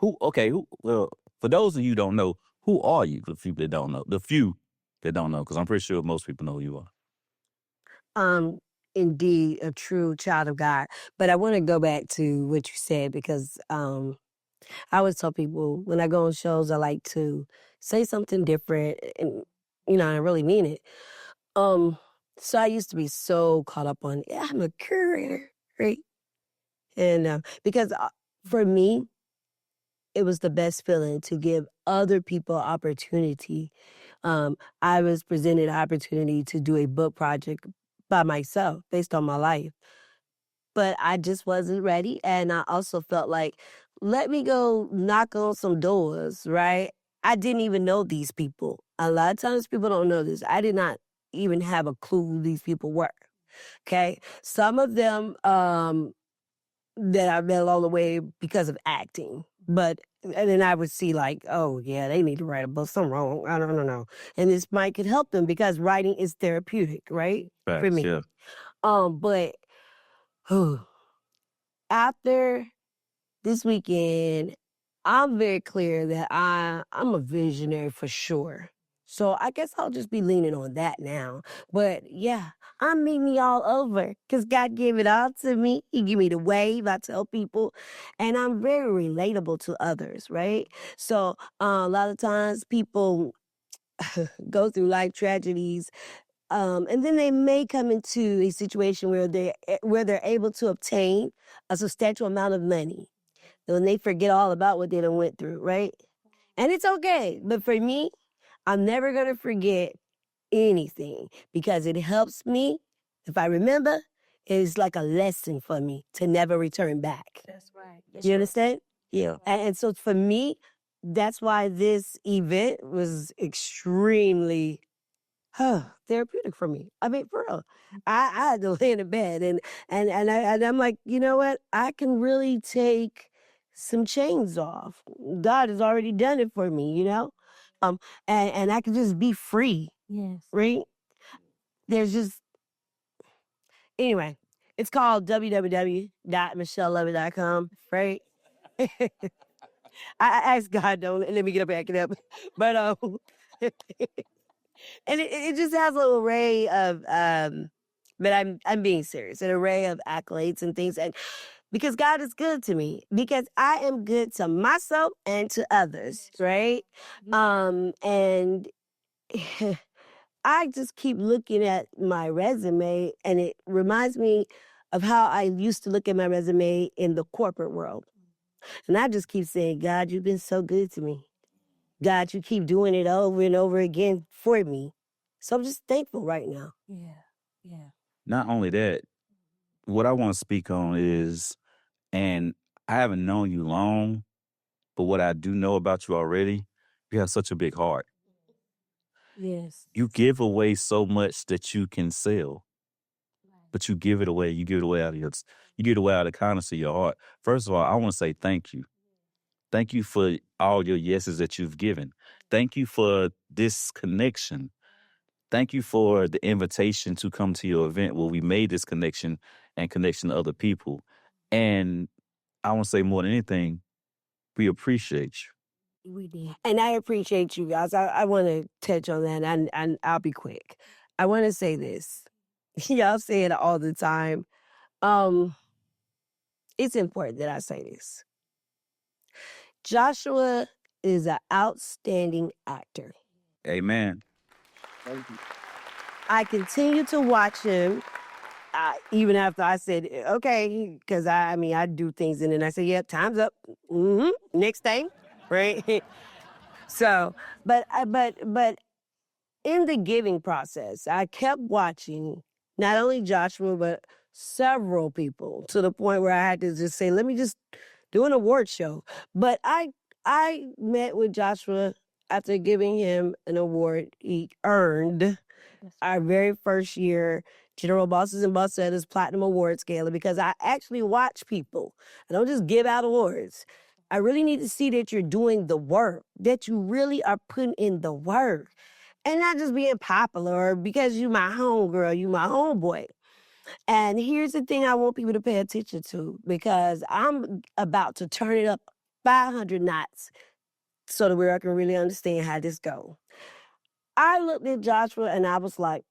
Well, for those of you who don't know, who are you? The few that don't know. The few that don't know, because I'm pretty sure most people know who you are. Indeed, a true child of God. But I want to go back to what you said because I always tell people when I go on shows, I like to say something different and, I really mean it. So I used to be so caught up on, I'm a curator, right? And because for me, it was the best feeling to give other people opportunity. I was presented an opportunity to do a book project by myself based on my life. But I just wasn't ready. And I also felt like, let me go knock on some doors, right? I didn't even know these people. A lot of times people don't know this. I did not even have a clue who these people were. Okay. Some of them that I met along the way because of acting. And then I would see like, oh yeah, they need to write a book. Something wrong. I don't know. And this might could help them because writing is therapeutic, right? Facts, For me. yeah. But after this weekend, I'm very clear that I'm a visionary for sure. So I guess I'll just be leaning on that now. But yeah, I'm meeting y'all over because God gave it all to me. He gave me the wave. I tell people, and I'm very relatable to others, right? So a lot of times people go through life tragedies, and then they may come into a situation where they're able to obtain a substantial amount of money. And they forget all about what they done went through, right? And it's okay. But for me, I'm never going to forget anything because it helps me. If I remember, it's like a lesson for me to never return back. That's right. You understand? Yeah. And so for me, that's why this event was extremely therapeutic for me. I mean, for real. I had to lay in the bed and I'm like, you know what? I can really take some chains off. God has already done it for me, and I can just be free. Yes. Right? There's just anyway. It's called www.michellelovett.com, right? I asked God, don't let me get up and back it up. But and it just has an array of but I'm being serious, an array of accolades and things, and because God is good to me, because I am good to myself and to others, right? And I just keep looking at my resume, and it reminds me of how I used to look at my resume in the corporate world, and I just keep saying, God, you've been so good to me. God, you keep doing it over and over again for me. So I'm just thankful right now. Yeah. Not only that, what I want to speak on is, and I haven't known you long, but what I do know about you already, you have such a big heart. Yes. You give away so much that you can sell, but you give it away. You give it away out of the kindness of your heart. First of all, I want to say thank you. Thank you for all your yeses that you've given. Thank you for this connection. Thank you for the invitation to come to your event where we made this connection and connection to other people. And I want to say more than anything, we appreciate you. We did. And I appreciate you guys. I want to touch on that, and I'll be quick. I want to say this. Y'all say it all the time. It's important that I say this. Joshua is an outstanding actor. Amen. I continue to watch him, even after I said, okay, because I do things and then I say, yep, time's up. Next thing, right? So, but in the giving process, I kept watching not only Joshua, but several people to the point where I had to just say, let me just do an award show. But I met with Joshua after giving him an award he earned our very first year General Bosses and Bossettas Platinum Award Gala, because I actually watch people. I don't just give out awards. I really need to see that you're doing the work, that you really are putting in the work. And not just being popular because you my homegirl, you my homeboy. And here's the thing I want people to pay attention to, because I'm about to turn it up 500 knots so that I can really understand how this goes. I looked at Joshua and I was like,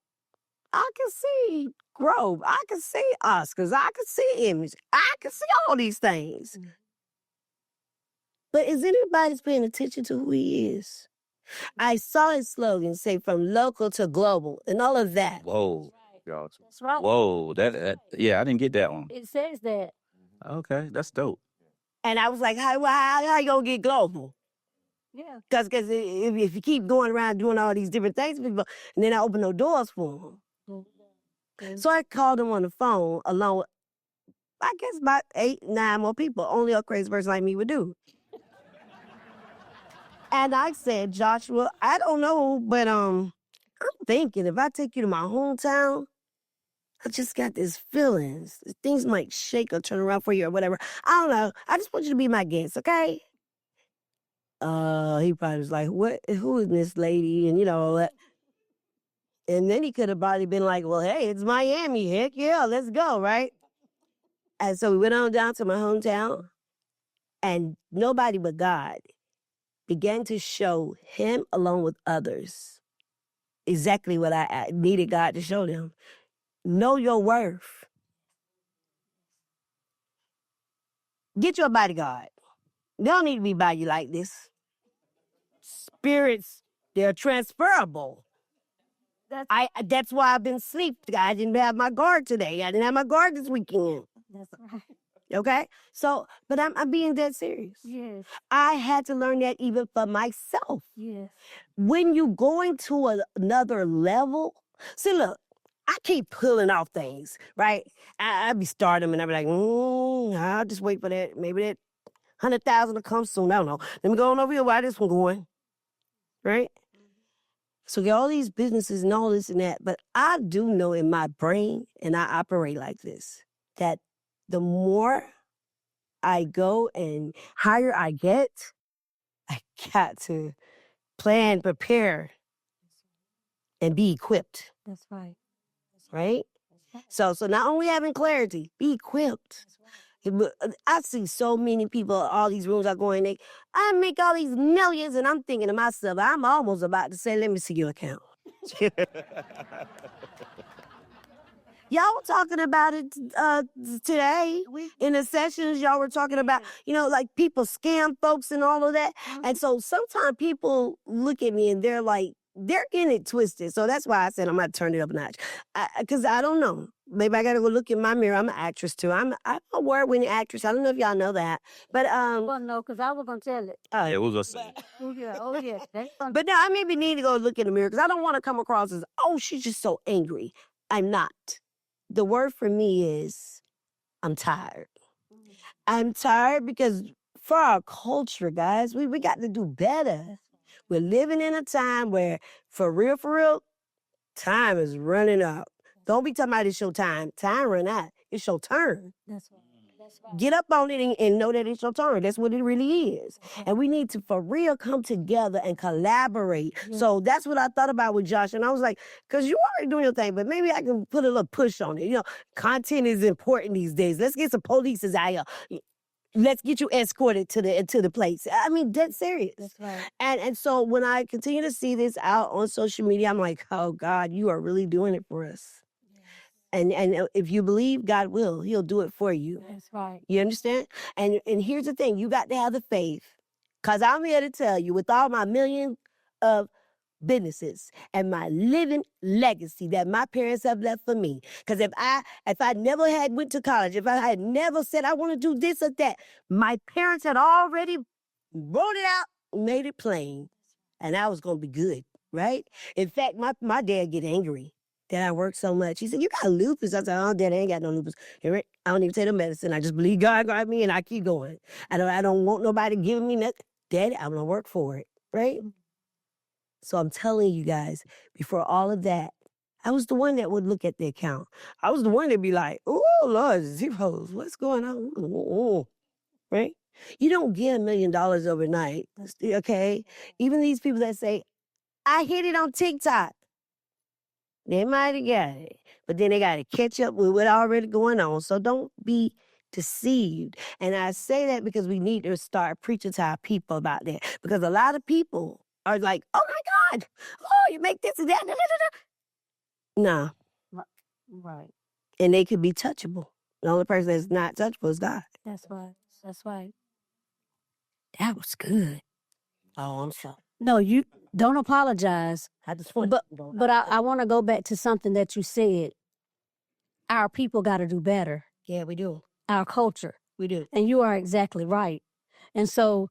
I can see Grove. I can see Oscars. I can see Emmys. I can see all these things. But is anybody paying attention to who he is? I saw his slogan say from local to global and all of that. Whoa. That's right. Whoa. That yeah, I didn't get that one. It says that. Okay, that's dope. And I was like, how you gonna get global? Yeah. Because if you keep going around doing all these different things, people, and then I open no doors for them. So I called him on the phone along with, I guess, about 8, 9 more people. Only a crazy person like me would do. And I said, Joshua, I don't know, but I'm thinking if I take you to my hometown, I just got these feelings. Things might shake or turn around for you or whatever. I don't know. I just want you to be my guest, okay? He probably was like, what? Who is this lady? And all that. And then he could have probably been like, well, hey, it's Miami. Heck yeah, let's go, right? And so we went on down to my hometown, and nobody but God began to show him along with others exactly what I needed God to show them. Know your worth. Get your bodyguard. They don't need to be by you like this. Spirits, they're transferable. That's why I've been asleep. I didn't have my guard today. I didn't have my guard this weekend. That's right. Okay? So, but I'm being dead serious. Yes. I had to learn that even for myself. Yes. When you going to another level, see, look, I keep pulling off things, right? I be starting them and I be like, I'll just wait for that. Maybe that 100,000 will come soon. I don't know. Let me go on over here while this one going, right? So get all these businesses and all this and that. But I do know in my brain, and I operate like this, that the more I go and higher I get, I got to plan, prepare, and be equipped. That's right. Right? So not only having clarity, be equipped. I see so many people, all these rooms are going, I make all these millions, and I'm thinking to myself, I'm almost about to say, let me see your account. Y'all were talking about it today in the sessions. Y'all were talking about, like people scam folks and all of that. And so sometimes people look at me and they're like, they're getting it twisted. So that's why I said I'm going to turn it up a notch. Because I don't know. Maybe I got to go look in my mirror. I'm an actress too. I'm a award-winning actress. I don't know if y'all know that. But well, no, because I was going to tell it. Yeah, we'll go say it. Oh, yeah. But now I maybe need to go look in the mirror because I don't want to come across as, oh, she's just so angry. I'm not. The word for me is I'm tired. I'm tired because for our culture, guys, we got to do better. We're living in a time where, for real, time is running out. Don't be talking about it's your time. Time run out. It's your turn. That's right. Get up on it and know that it's your turn. That's what it really is. And we need to, for real, come together and collaborate. Yeah. So that's what I thought about with Josh. And I was like, because you already doing your thing, but maybe I can put a little push on it. Content is important these days. Let's get some polices out here. Let's get you escorted to the place. I mean, dead serious. That's right. And so when I continue to see this out on social media, I'm like, oh, God, you are really doing it for us. And if you believe, God will. He'll do it for you. That's right. You understand? And here's the thing. You got to have the faith. Because I'm here to tell you, with all my millions of businesses and my living legacy that my parents have left for me. Because if I never had went to college, if I had never said I want to do this or that, my parents had already wrote it out, made it plain. And I was going to be good, right? In fact, my dad get angry. that I work so much. He said, you got lupus. I said, oh, Dad, I ain't got no lupus. I don't even take the medicine. I just believe God got me and I keep going. I don't want nobody giving me nothing. Daddy, I'm going to work for it, right? So I'm telling you guys, before all of that, I was the one that would look at the account. I was the one that'd be like, oh, Lord, zeros, what's going on? Ooh, right? You don't get $1 million overnight, okay? Even these people that say, I hit it on TikTok. They might have got it, but then they got to catch up with what already going on. So don't be deceived. And I say that because we need to start preaching to our people about that. Because a lot of people are like, oh my God, oh, you make this and that. Nah. Right. And they could be touchable. The only person that's not touchable is God. That's right. That's right. That was good. Oh, I'm sorry. No, you don't apologize. I just want But I want to go back to something that you said. Our people got to do better. Yeah, we do. Our culture. We do. And you are exactly right. And so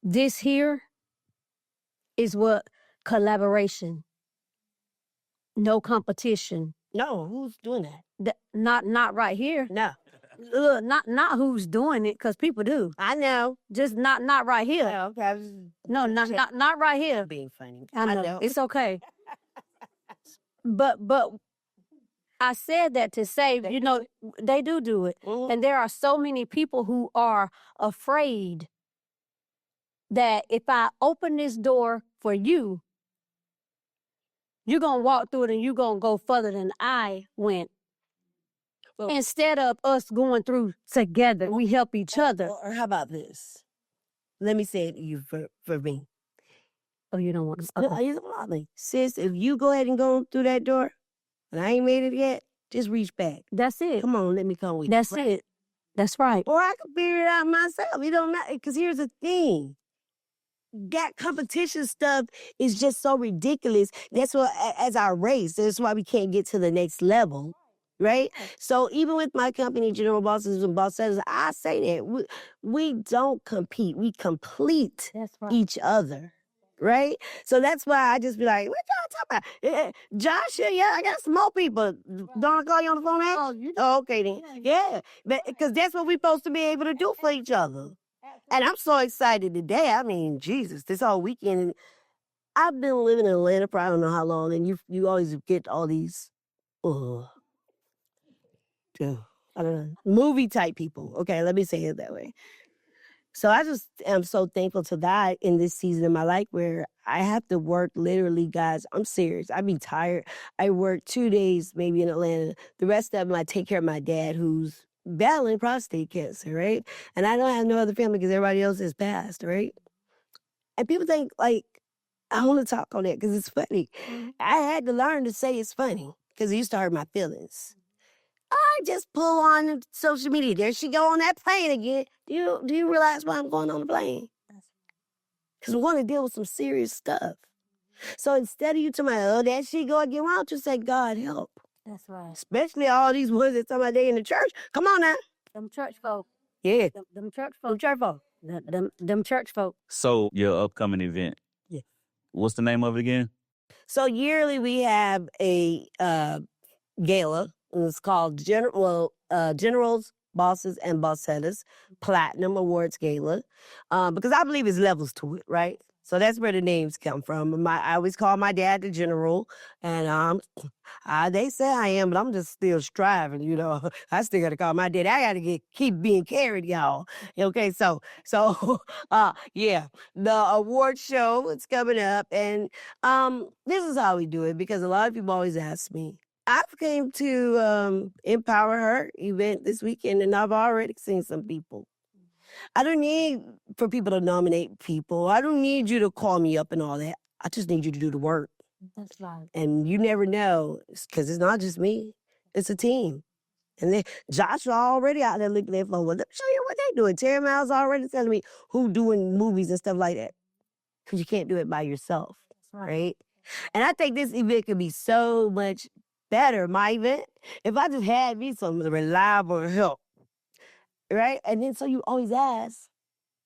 this here is what collaboration, no competition. No, who's doing that? Not right here. No. Not who's doing it, because people do. I know. Just not right here. Yeah, okay. No, not right here. Being funny. I know. It's okay. But I said that to say, you know, they do it. Mhm. And there are so many people who are afraid that if I open this door for you, you're going to walk through it and you're going to go further than I went. Well, instead of us going through together, we help each other. Or how about this? Let me say it to you for me. Oh, you don't want to? No, Okay. here's what I mean. Sis, if you go ahead and go through that door, and I ain't made it yet, just reach back. That's it. Come on, let me come with That's you. it. That's right. Or I can figure it out myself. It don't matter. Because here's the thing. That competition stuff is just so ridiculous. That's what, as our race, that's why we can't get to the next level. Right? So even with my company, General Bosses and Boss Setters, I say that we don't compete. We complete That's right. each other. Right? So that's why I just be like, what y'all talking about? Josh, yeah, I got some more people. Don't I call you on the phone now? Oh, you Oh, okay then. Yeah. Because that's what we're supposed to be able to do for each other. And I'm so excited today. I mean, Jesus, this whole weekend. I've been living in Atlanta for I don't know how long, and you always get all these I don't know, movie type people. Okay, let me say it that way. So I just am so thankful to God in this season of my life where I have to work literally, guys. I'm serious. I be tired. I work 2 days maybe in Atlanta. The rest of them, I take care of my dad who's battling prostate cancer, right? And I don't have no other family because everybody else has passed, right? And people think, like, I want to talk on that because it's funny. I had to learn to say it's funny because it used to hurt my feelings. I just pull on social media. There she go on that plane again. Do you realize why I'm going on the plane? Because I'm going to deal with some serious stuff. So instead of you telling me, oh, there she go again, why don't you say, God help? That's right. Especially all these ones that talking about they in the church. Come on now. Them church folk. Yeah. Them church Them folk. church folk. Them church folk. So your upcoming event. Yeah. What's the name of it again? So yearly we have a gala. And it's called Generals, Bosses, and Bossettas Platinum Awards Gala. Because I believe it's levels to it, right? So that's where the names come from. I always call my dad the general, and they say I am, but I'm just still striving, you know. I still got to call my dad. I got to keep being carried, y'all. Okay, so yeah, the award show is coming up, and this is how we do it because a lot of people always ask me. I've came to EmpowerHer event this weekend, and I've already seen some people. I don't need for people to nominate people. I don't need you to call me up and all that. I just need you to do the work. That's right. And you never know, because it's not just me. It's a team. And Josh already out there looking at phone. Well, let me show you what they doing. Terry Miles already telling me who doing movies and stuff like that. Because you can't do it by yourself, right? And I think this event could be so much better, my event, if I just had me some reliable help, right? And then so you always ask,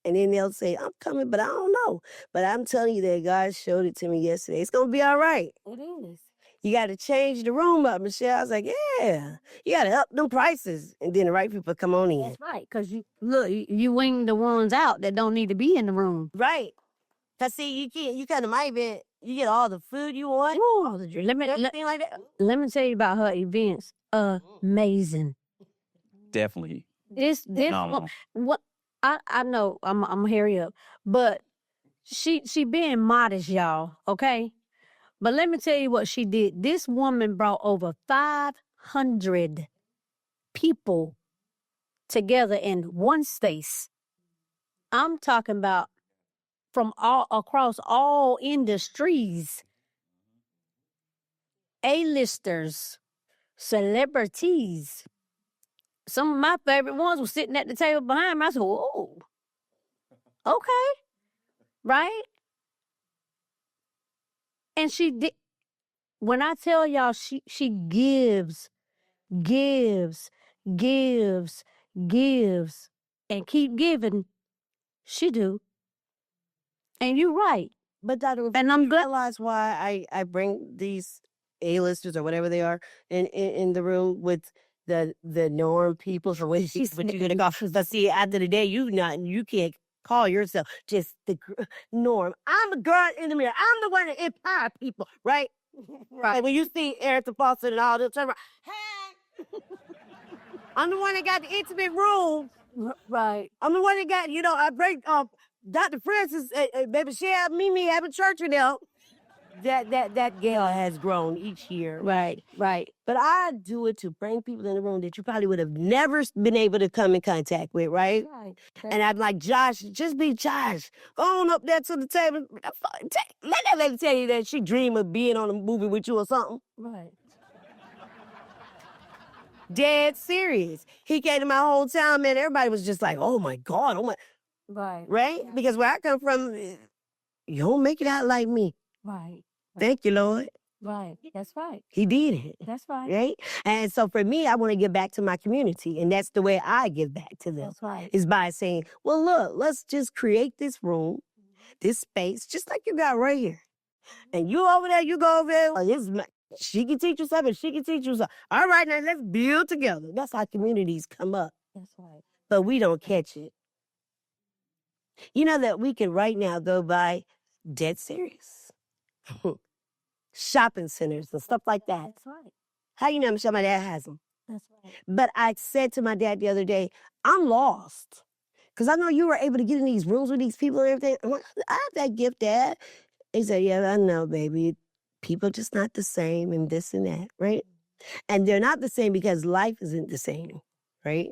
and then they'll say, I'm coming, but I don't know. But I'm telling you that God showed it to me yesterday. It's going to be all right. It is. You got to change the room up, Michelle. I was like, yeah, you got to up them prices. And then the right people come on in. That's right, because you wing the ones out that don't need to be in the room. Right. Because see, you come to my event, you get all the food you want. Ooh, all the Everything like that. let me tell you about her events. Amazing. Definitely. This Phenomenal. what I know I'm gonna hurry up, but she being modest, y'all. Okay, but let me tell you what she did. This woman brought over 500 people together in one space. I'm talking about from all across all industries, A-listers, celebrities. Some of my favorite ones were sitting at the table behind me. I said, "Oh, okay, right?" And she did. When I tell y'all, she gives, gives, gives, gives, and keep giving. She do. And you're right. But Dr. And I'm glad. Realize why I bring these A-listers or whatever they are in the room with the norm people for what you're gonna go. But see, at the end of the day, you can't call yourself just the norm. I'm a girl in the mirror. I'm the one that empower people, right? Right. Like when you see Erica Foster and all them, turn around, hey, I'm the one that got the intimate room. Right. I'm the one that got, I break Dr. Francis, baby, she had me having church with them. That gal has grown each year. Right. Right. But I do it to bring people in the room that you probably would have never been able to come in contact with, right? Right. And I'm like, Josh, just be Josh. Go on up there to the table. Let that lady tell you that she dream of being on a movie with you or something. Right. Dead serious. He came to my hometown, man. Everybody was just like, oh my God, oh my. Right. Right? Because where I come from, you don't make it out like me. Right. Thank you, Lord. Right. That's right. He did it. That's right. Right? And so for me, I want to give back to my community. And that's the way I give back to them. That's right. Is by saying, well, look, let's just create this room, this space, just like you got right here. And you over there, you go over there. She can teach you something, she can teach you something. All right, now let's build together. That's how communities come up. That's right. But we don't catch it. You know that we can right now go buy dead serious. Shopping centers and stuff like that. That's right. How you know, Michelle, my dad has them? That's right. But I said to my dad the other day, I'm lost. Because I know you were able to get in these rooms with these people and everything. I'm like, I have that gift, Dad. He said, yeah, I know, baby. People just not the same and this and that, right? And they're not the same because life isn't the same, right?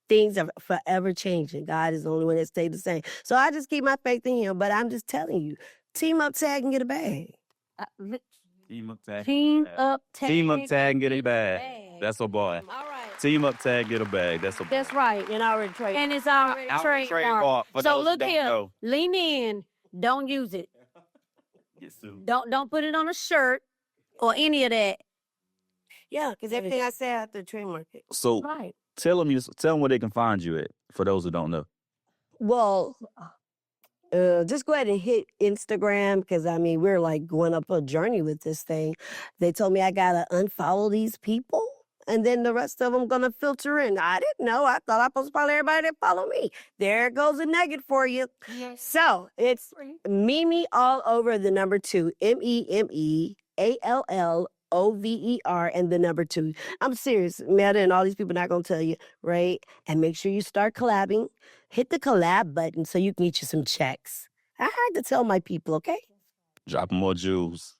Things are forever changing. God is the only one that stays the same. So I just keep my faith in him. But I'm just telling you, team up, tag, and get a bag. Team up, tag. Team up, tag. Team up, tag, and get a bag. That's a boy. All right. Team up, tag, get a bag. That's a boy. That's right. And I already trade. And it's already trademarked. So look here. Lean in. Don't use it. Yes, sir. Don't put it on a shirt or any of that. Yeah, because everything I say I have to trademark it. So Right. tell them where they can find you at, for those who don't know. Well, just go ahead and hit Instagram because, we're like going up a journey with this thing. They told me I got to unfollow these people and then the rest of them going to filter in. I didn't know. I thought I was supposed to follow everybody that follow me. There goes a nugget for you. Yes. So it's Mimi all over the number 2, MEMEALLOVER and the number 2. I'm serious. Meta and all these people not going to tell you, right? And make sure you start collabing. Hit the collab button so you can get you some checks. I had to tell my people, okay? Dropping more jewels.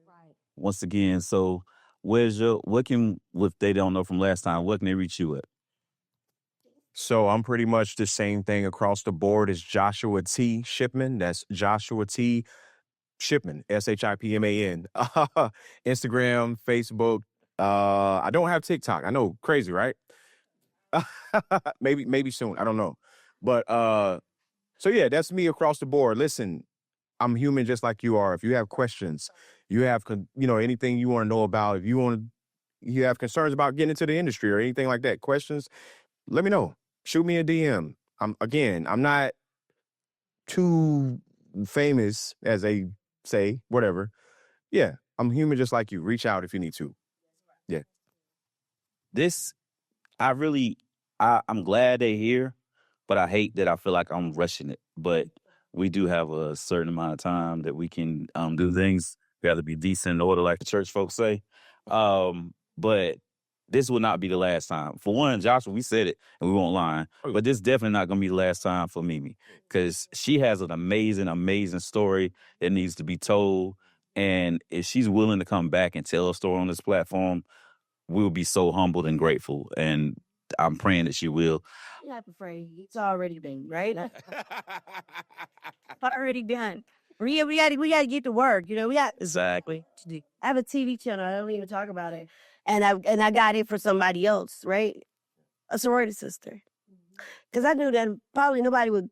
Right. Once again, so if they don't know from last time, what can they reach you at? So I'm pretty much the same thing across the board as Joshua T. Shipman. That's Joshua T. Shipman, SHIPMAN. Instagram, Facebook. I don't have TikTok. I know, crazy, right? maybe soon. I don't know. But so yeah, that's me across the board. Listen, I'm human just like you are. If you have questions, you have anything you want to know about, if you have concerns about getting into the industry or anything like that, questions, let me know. Shoot me a DM. I'm not too famous, as they say, whatever. Yeah, I'm human just like you. Reach out if you need to. Yeah. I'm glad they're here, but I hate that I feel like I'm rushing it. But we do have a certain amount of time that we can do things. We have to be decent in order, like the church folks say. But this will not be the last time. For one, Joshua, we said it and we won't lie, but this definitely not going to be the last time for Mimi because she has an amazing, amazing story that needs to be told. And if she's willing to come back and tell a story on this platform, we'll be so humbled and grateful. And I'm praying that she will. I'm not afraid. It's already done, right? Already done. We got to get to work. You know, we got Exactly. I have a TV channel. I don't even talk about it, and I got it for somebody else, right? A sorority sister, because I knew that probably nobody would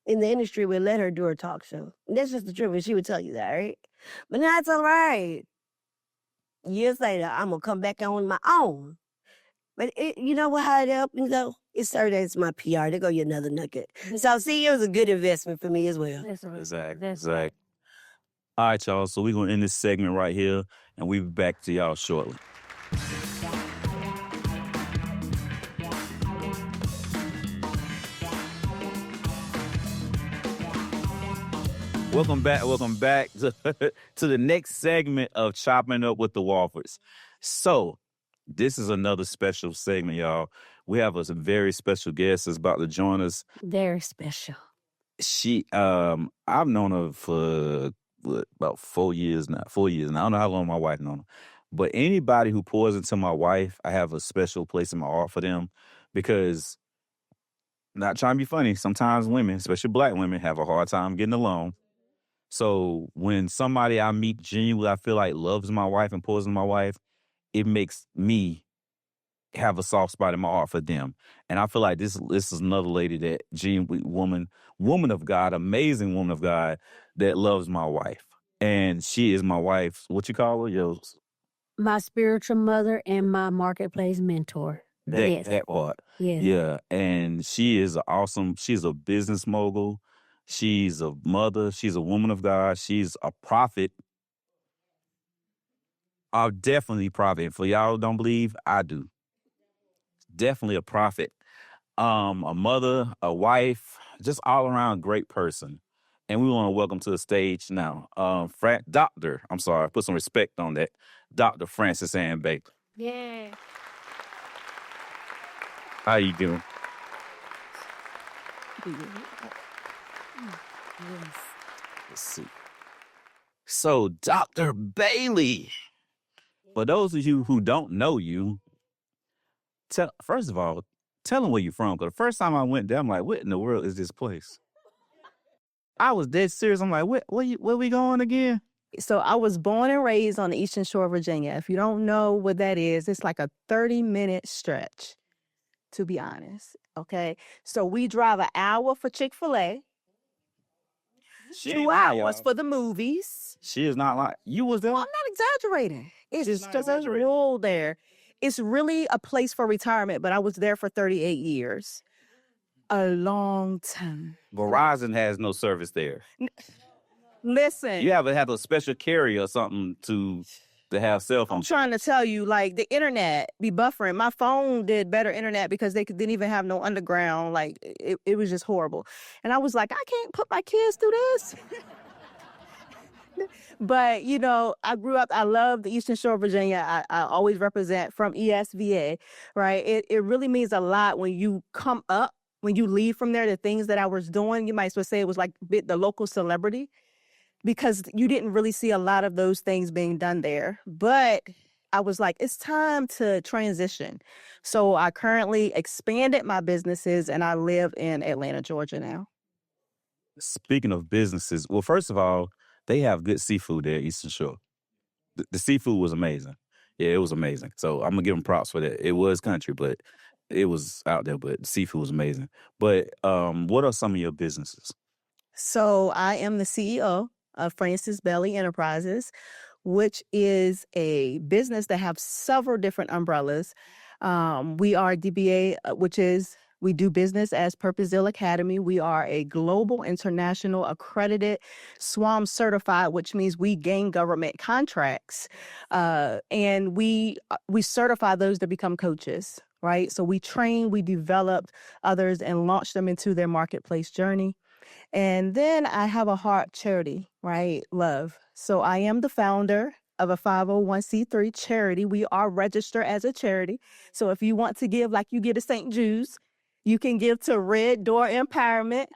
in the industry would let her do her talk show. And that's just the truth, and she would tell you that, right? But now it's all right. Years later, I'm gonna come back on my own. But you know what? How it happens though? It started as my PR. There go you another nugget. So see, it was a good investment for me as well. Exactly. All right, y'all. So we're gonna end this segment right here, and we'll be back to y'all shortly. Welcome back to the next segment of Chopping Up with the Woffords. So, this is another special segment, y'all. We have a very special guest that's about to join us. Very special. I've known her for about 4 years now. 4 years now. I don't know how long my wife known her. But anybody who pours into my wife, I have a special place in my heart for them because, not trying to be funny, sometimes women, especially black women, have a hard time getting along. So when somebody I meet genuinely, I feel like loves my wife and pours into my wife, it makes me have a soft spot in my heart for them. And I feel like this is another lady that genuinely woman of God, amazing woman of God that loves my wife. And she is my wife. What you call her? My spiritual mother and my marketplace mentor. That part. Yes. Yeah. And she's a business mogul. She's a mother. She's a woman of God. She's a prophet. I'm definitely a prophet. For y'all who don't believe, I do. Definitely a prophet. A mother, a wife, just all around great person. And we want to welcome to the stage now, put some respect on that, Dr. Frances Ann Baker. Yeah. How you doing? Let's see. So, Dr. Bailey, for those of you who don't know you, first of all, tell them where you're from. Because the first time I went there, I'm like, what in the world is this place? I was dead serious. I'm like, where we going again? So I was born and raised on the Eastern Shore of Virginia. If you don't know what that is, it's like a 30-minute stretch, to be honest. Okay. So we drive an hour for Chick-fil-A. 2 hours for the movies. She is not like you was there. Well, I'm not exaggerating. It's just there's a rule there. It's really a place for retirement, but I was there for 38 years. A long time. Verizon has no service there. Listen. You have to have a special carrier or something to have cell phone. I'm trying to tell you, like, the internet be buffering. My phone did better internet because they didn't even have no underground. Like, it was just horrible. And I was like, I can't put my kids through this. But, you know, I grew up, I love the Eastern Shore of Virginia. I always represent from ESVA, right? It really means a lot when you come up, when you leave from there, the things that I was doing. You might as well say it was like the local celebrity, because you didn't really see a lot of those things being done there. But I was like, it's time to transition. So I currently expanded my businesses and I live in Atlanta, Georgia now. Speaking of businesses, well, first of all, they have good seafood there, Eastern Shore. The seafood was amazing. Yeah, it was amazing. So I'm going to give them props for that. It was country, but it was out there, but the seafood was amazing. But what are some of your businesses? So I am the CEO of Frances Bailey Enterprises, which is a business that have several different umbrellas. We are DBA, which is We do business as Purposeville Academy. We are a global, international, accredited, SWAM certified, which means we gain government contracts, and we certify those to become coaches. Right, so we train, we develop others, and launch them into their marketplace journey. And then I have a heart charity, right? Love. So I am the founder of a 501c3 charity. We are registered as a charity. So if you want to give like you give to St. Jude's, you can give to Red Door Empowerment.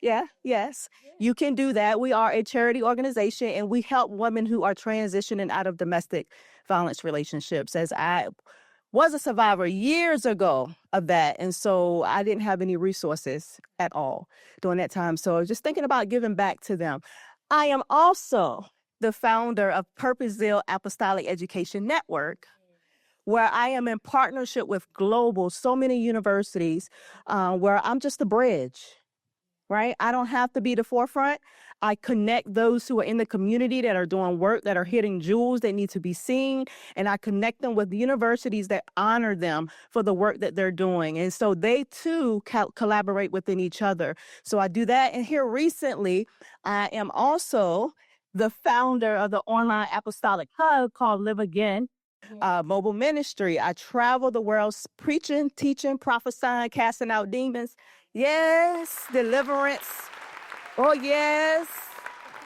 Yeah, yes, you can do that. We are a charity organization and we help women who are transitioning out of domestic violence relationships. As I was a survivor years ago of that. And so I didn't have any resources at all during that time. So I was just thinking about giving back to them. I am also the founder of Purposeville Apostolic Education Network, where I am in partnership with so many universities, where I'm just a bridge. Right? I don't have to be the forefront. I connect those who are in the community that are doing work, that are hitting jewels that need to be seen. And I connect them with the universities that honor them for the work that they're doing. And so they too collaborate within each other. So I do that. And here recently, I am also the founder of the online apostolic hub called Live Again. Mobile ministry. I travel the world preaching, teaching, prophesying, casting out demons. Yes, deliverance. Oh, yes.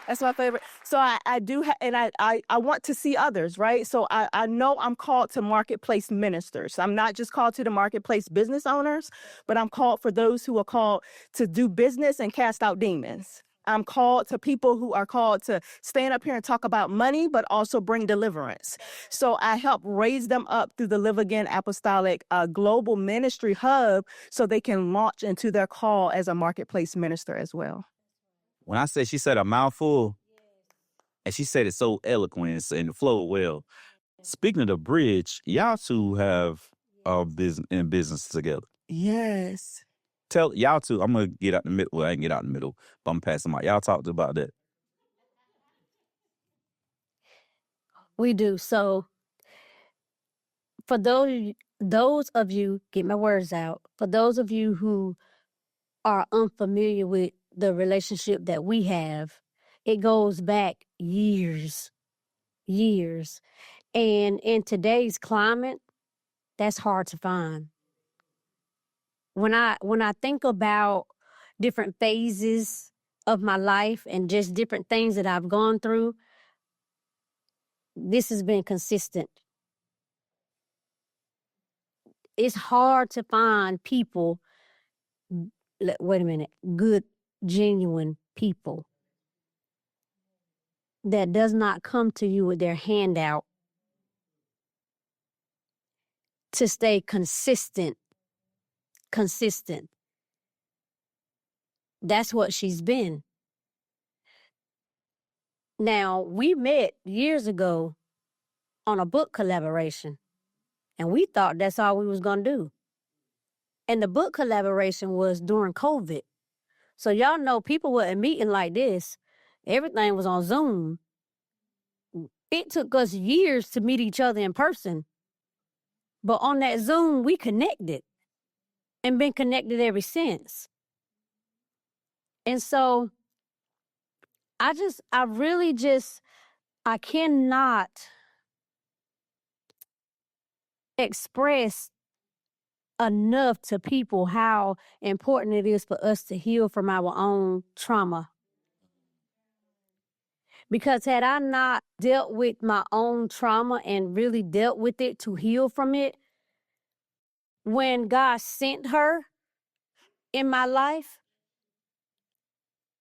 That's my favorite. So I do, and I want to see others, right? So I know I'm called to marketplace ministers. I'm not just called to the marketplace business owners, but I'm called for those who are called to do business and cast out demons. I'm called to people who are called to stand up here and talk about money, but also bring deliverance. So I help raise them up through the Live Again Apostolic Global Ministry Hub so they can launch into their call as a marketplace minister as well. When I said she said a mouthful, and she said it so eloquent and flowed well. Speaking of the bridge, y'all two have business together. Yes. Tell y'all two, I'm gonna get out the middle. Well, I ain't get out in the middle, but I'm passing out. Y'all talked about that. We do. So for those of you, get my words out, for those of you who are unfamiliar with the relationship that we have, it goes back years. And in today's climate, that's hard to find. When I think about different phases of my life and just different things that I've gone through, this has been consistent. It's hard to find people, wait a minute, good, genuine people that does not come to you with their hand out to stay consistent. That's what she's been. Now, we met years ago on a book collaboration, and we thought that's all we was going to do. And the book collaboration was during COVID. So y'all know people weren't meeting like this. Everything was on Zoom. It took us years to meet each other in person. But on that Zoom, we connected and been connected ever since. And so I cannot express enough to people how important it is for us to heal from our own trauma. Because had I not dealt with my own trauma and really dealt with it to heal from it, when God sent her in my life,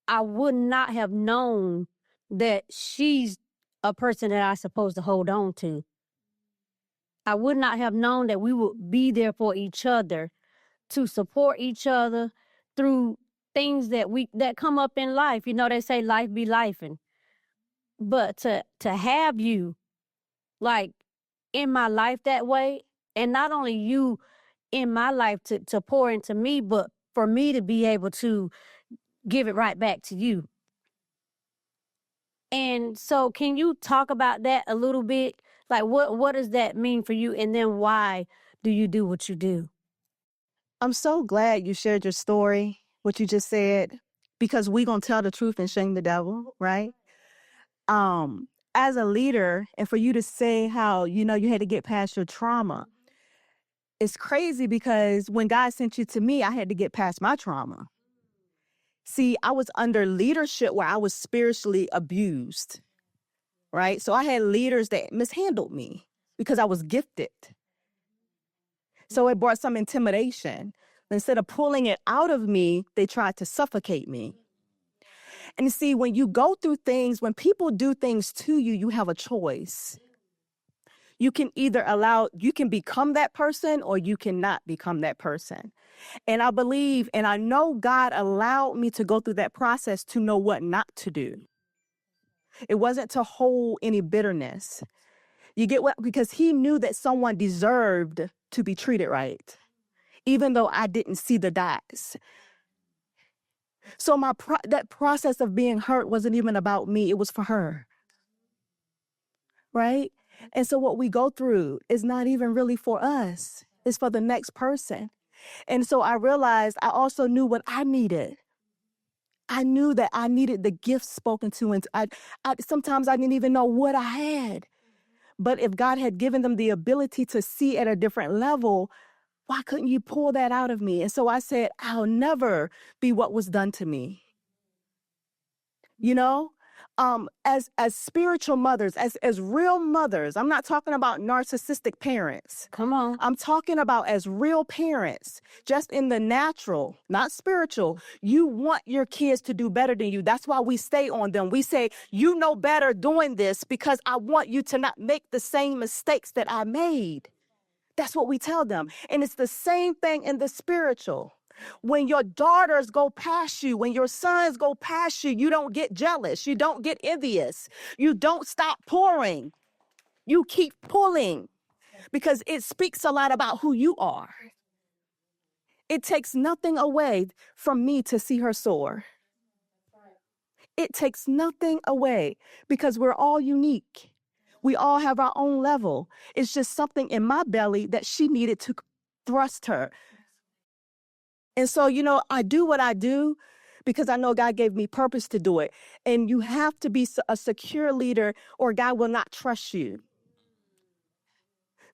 I would not have known that she's a person that I'm supposed to hold on to. I would not have known that we would be there for each other, to support each other through things that come up in life. You know, they say life be lifing. But to have you like in my life that way, and not only you in my life to pour into me, but for me to be able to give it right back to you. And so can you talk about that a little bit? Like what does that mean for you? And then why do you do what you do? I'm so glad you shared your story, what you just said, because we're going to tell the truth and shame the devil, right? As a leader, and for you to say how, you had to get past your trauma, it's crazy because when God sent you to me, I had to get past my trauma. See, I was under leadership where I was spiritually abused, right? So I had leaders that mishandled me because I was gifted. So it brought some intimidation. Instead of pulling it out of me, they tried to suffocate me. And see, when you go through things, when people do things to you, you have a choice. You can either you can become that person or you cannot become that person. And I believe, and I know God allowed me to go through that process to know what not to do. It wasn't to hold any bitterness. You get what? Because he knew that someone deserved to be treated right, even though I didn't see the dots. So that process of being hurt wasn't even about me. It was for her. Right? And so what we go through is not even really for us. It's for the next person. And so I realized I also knew what I needed. I knew that I needed the gifts spoken to. And sometimes I didn't even know what I had. But if God had given them the ability to see at a different level, why couldn't you pull that out of me? And so I said, I'll never be what was done to me. As spiritual mothers, as real mothers, I'm not talking about narcissistic parents. Come on. I'm talking about as real parents, just in the natural, not spiritual. You want your kids to do better than you. That's why we stay on them. We say, you know better doing this because I want you to not make the same mistakes that I made. That's what we tell them. And it's the same thing in the spiritual. When your daughters go past you, when your sons go past you, you don't get jealous. You don't get envious. You don't stop pouring. You keep pulling because it speaks a lot about who you are. It takes nothing away from me to see her soar. It takes nothing away because we're all unique. We all have our own level. It's just something in my belly that she needed to thrust her. And so, I do what I do because I know God gave me purpose to do it. And you have to be a secure leader or God will not trust you.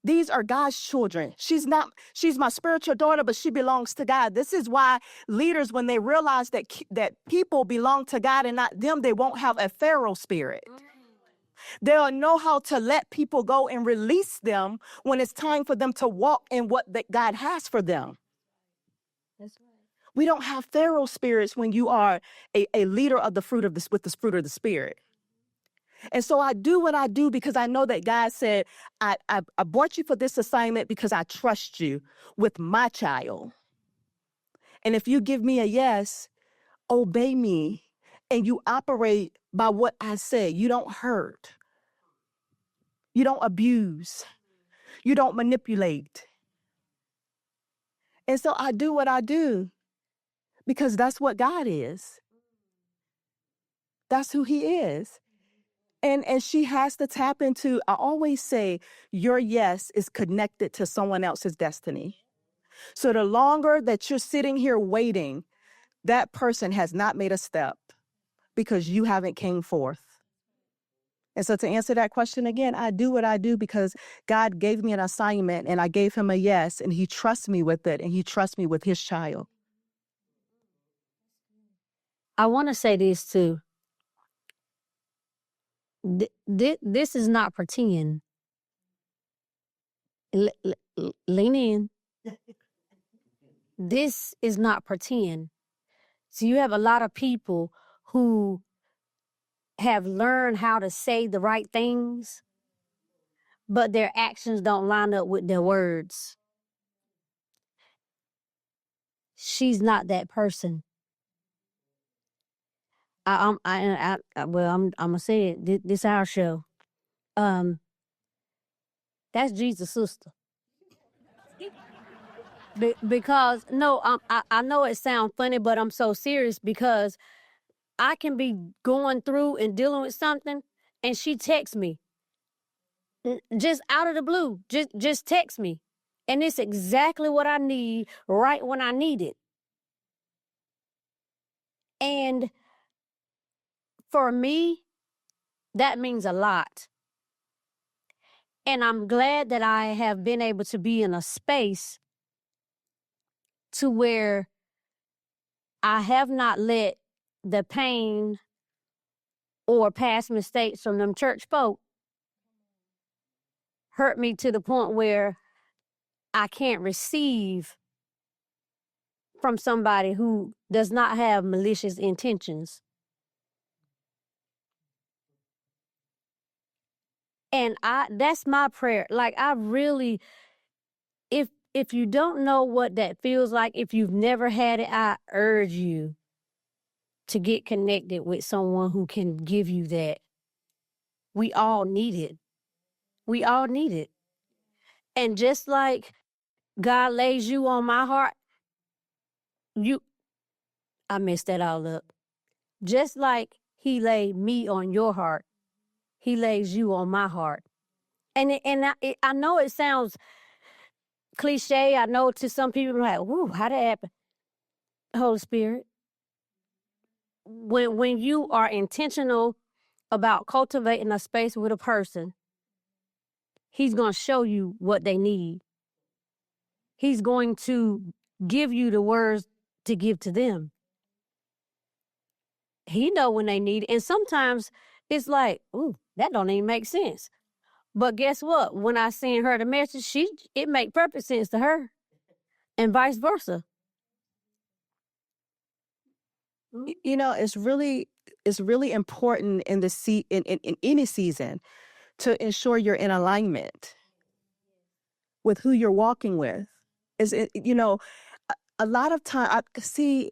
These are God's children. She's my spiritual daughter, but she belongs to God. This is why leaders, when they realize that people belong to God and not them, they won't have a Pharaoh spirit. They'll know how to let people go and release them when it's time for them to walk in what God has for them. That's right. We don't have Pharaoh spirits when you are a leader of the fruit of with the fruit of the Spirit. And so I do what I do because I know that God said, I brought you for this assignment because I trust you with my child. And if you give me a yes, obey me, and you operate by what I say, you don't hurt. You don't abuse. You don't manipulate. And so I do what I do because that's what God is. That's who he is. And she has to tap into, I always say, your yes is connected to someone else's destiny. So the longer that you're sitting here waiting, that person has not made a step because you haven't came forth. And so to answer that question again, I do what I do because God gave me an assignment and I gave him a yes and he trusts me with it and he trusts me with his child. I want to say this too. This is not pretend. Lean in. This is not pretend. So you have a lot of people who have learned how to say the right things, but their actions don't line up with their words. She's not that person. I'm gonna say it. This our show. That's Jesus' sister. Because no, I know it sounds funny, but I'm so serious because I can be going through and dealing with something, and she texts me just out of the blue. Just text me, And it's exactly what I need right when I need it. And for me, that means a lot. And I'm glad that I have been able to be in a space to where I have not let the pain or past mistakes from them church folk hurt me to the point where I can't receive from somebody who does not have malicious intentions. And that's my prayer. Like, I really, if you don't know what that feels like, if you've never had it, I urge you to get connected with someone who can give you that. We all need it. We all need it. And just like God lays you on my heart, I messed that all up. Just like he laid me on your heart, he lays you on my heart. And I know it sounds cliche. I know to some people like, "Ooh, how did that happen?" Holy Spirit. When you are intentional about cultivating a space with a person, he's going to show you what they need. He's going to give you the words to give to them. He know when they need it. And sometimes it's like, ooh, that don't even make sense. But guess what? When I send her the message, it make perfect sense to her, and vice versa. You know, it's really important in the in any season to ensure you're in alignment with who you're walking with. Is it, you know, a lot of time I see.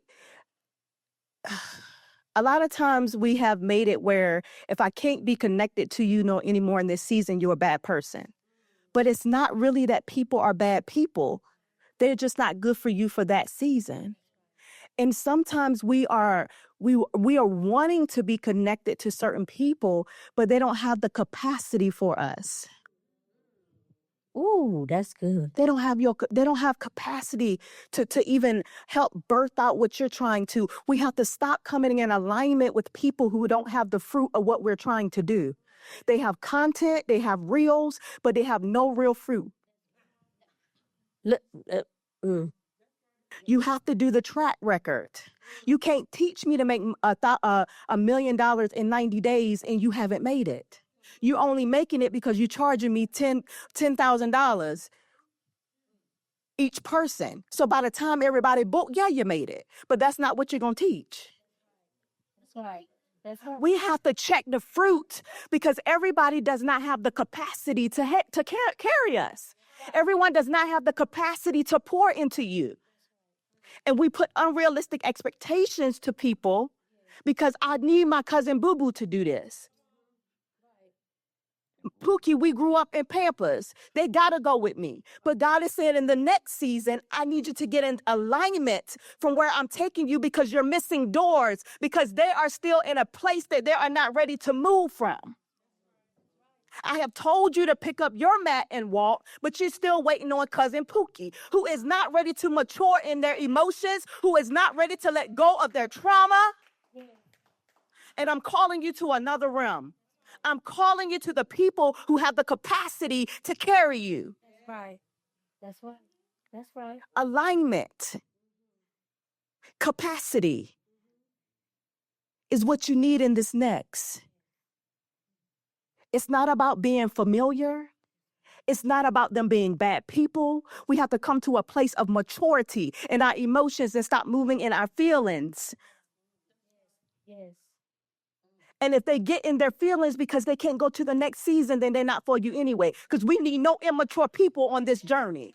A lot of times we have made it where if I can't be connected to you no anymore in this season, you're a bad person. But it's not really that people are bad people. They're just not good for you for that season. And sometimes we are wanting to be connected to certain people, but they don't have the capacity for us. Ooh, that's good. They don't have capacity to even help birth out what you're trying to. We have to stop coming in alignment with people who don't have the fruit of what we're trying to do. They have content, they have reels, but they have no real fruit. You have to do the track record. You can't teach me to make $1 million in 90 days and you haven't made it. You're only making it because you're charging me $10,000 each person. So by the time everybody book, yeah, you made it. But that's not what you're going to teach. That's right. We have to check the fruit because everybody does not have the capacity to carry us. Everyone does not have the capacity to pour into you. And we put unrealistic expectations to people because I need my cousin Boo Boo to do this. Pookie, we grew up in Pampers. They got to go with me. But God is saying in the next season, I need you to get in alignment from where I'm taking you because you're missing doors, because they are still in a place that they are not ready to move from. I have told you to pick up your mat and walk, but you're still waiting on cousin Pookie, who is not ready to mature in their emotions, who is not ready to let go of their trauma. And I'm calling you to another realm. I'm calling you to the people who have the capacity to carry you. That's right. That's right. That's right. Alignment, capacity is what you need in this next. It's not about being familiar. It's not about them being bad people. We have to come to a place of maturity in our emotions and stop moving in our feelings. Yes. And if they get in their feelings because they can't go to the next season, then they're not for you anyway. Because we need no immature people on this journey.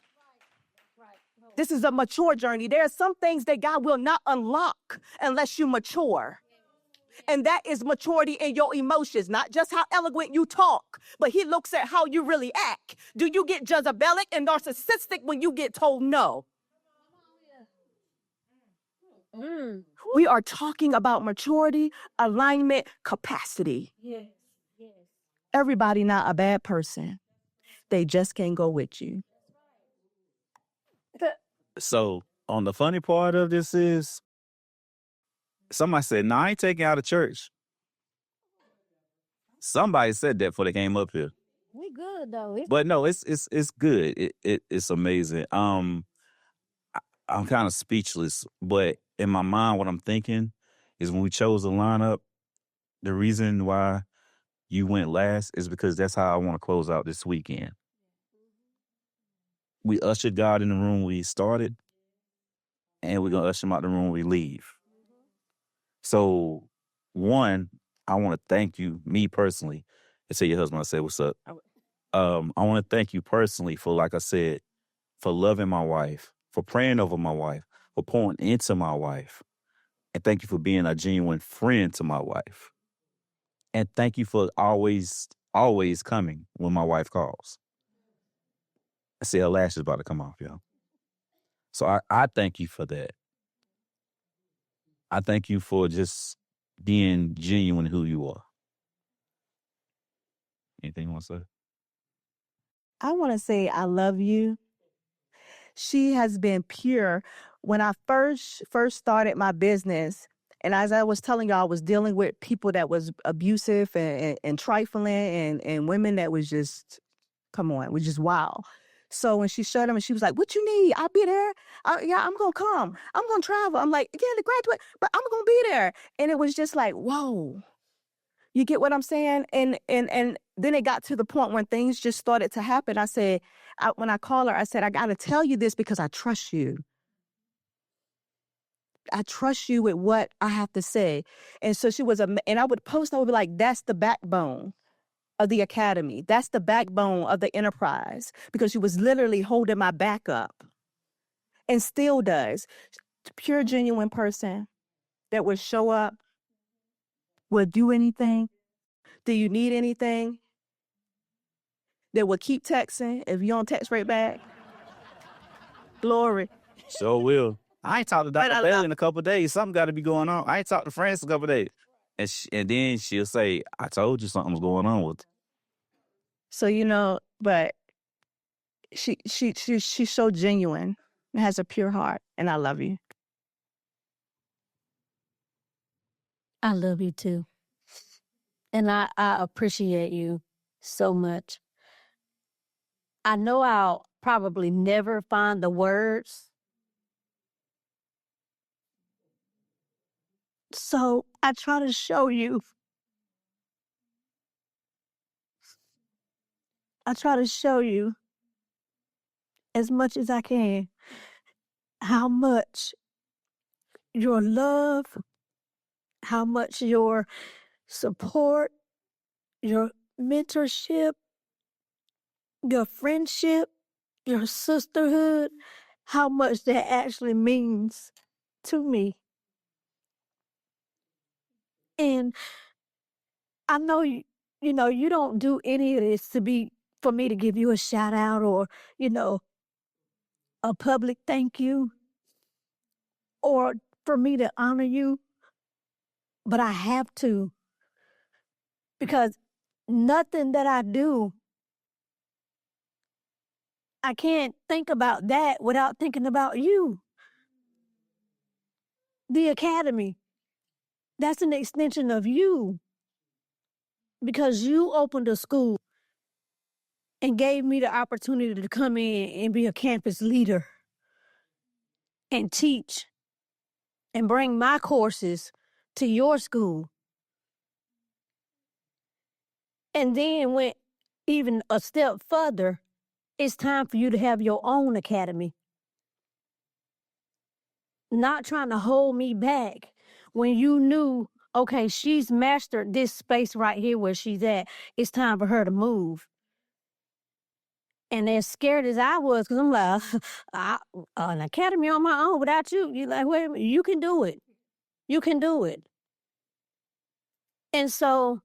This is a mature journey. There are some things that God will not unlock unless you mature. And that is maturity in your emotions, not just how eloquent you talk, but he looks at how you really act. Do you get Jezebelic and narcissistic when you get told no? We are talking about maturity, alignment, capacity. Yes. Yes. Everybody not a bad person. They just can't go with you. So on the funny part of this is somebody said, "No, I ain't taking you out of church." Somebody said that before they came up here. We good though. But no, it's good. It's amazing. I'm kind of speechless, but in my mind, what I'm thinking is when we chose the lineup, the reason why you went last is because that's how I want to close out this weekend. We ushered God in the room we started, and we're gonna usher him out the room we leave. So, one, I want to thank you, me personally, and tell your husband I said what's up. I want to thank you personally for, like I said, for loving my wife, for praying over my wife, for pouring into my wife. And thank you for being a genuine friend to my wife. And thank you for always coming when my wife calls. I see her lashes about to come off, y'all. So I thank you for that. I thank you for just being genuine who you are. Anything you want to say? I want to say I love you. She has been pure. When I first started my business, and as I was telling y'all, I was dealing with people that was abusive and trifling and women that was just, come on, was just wild. So when she showed them and she was like, "What you need? I'll be there. Yeah, I'm going to come. I'm going to travel." I'm like, "Yeah, to graduate, but I'm going to be there." And it was just like, whoa. You get what I'm saying? And then it got to the point when things just started to happen. I said, when I called her, I said, "I got to tell you this because I trust you. I trust you with what I have to say." And so she was, and I would post, I would be like, "That's the backbone of the academy. That's the backbone of the enterprise," because she was literally holding my back up and still does. Pure, genuine person that would show up, would do anything. Do you need anything? That will keep texting if you don't text right back. Glory. Sure will. I ain't talked to But Dr. I- Bailey in a couple of days. Something got to be going on. I ain't talked to France in a couple of days. And then she'll say, "I told you something was going on with her." So, but she's so genuine and has a pure heart, and I love you. I love you too. And I appreciate you so much. I know I'll probably never find the words. So I try to show you. I try to show you as much as I can how much your love, how much your support, your mentorship, your friendship, your sisterhood, how much that actually means to me. And I know you don't do any of this for me to give you a shout out or, a public thank you or for me to honor you, but I have to because nothing that I do, I can't think about that without thinking about you. The academy, that's an extension of you because you opened a school and gave me the opportunity to come in and be a campus leader and teach and bring my courses to your school. And then went even a step further, it's time for you to have your own academy. Not trying to hold me back when you knew, okay, she's mastered this space right here where she's at. It's time for her to move. And as scared as I was, because I'm like, an academy on my own without you, you're like, wait a minute, you can do it. You can do it. And so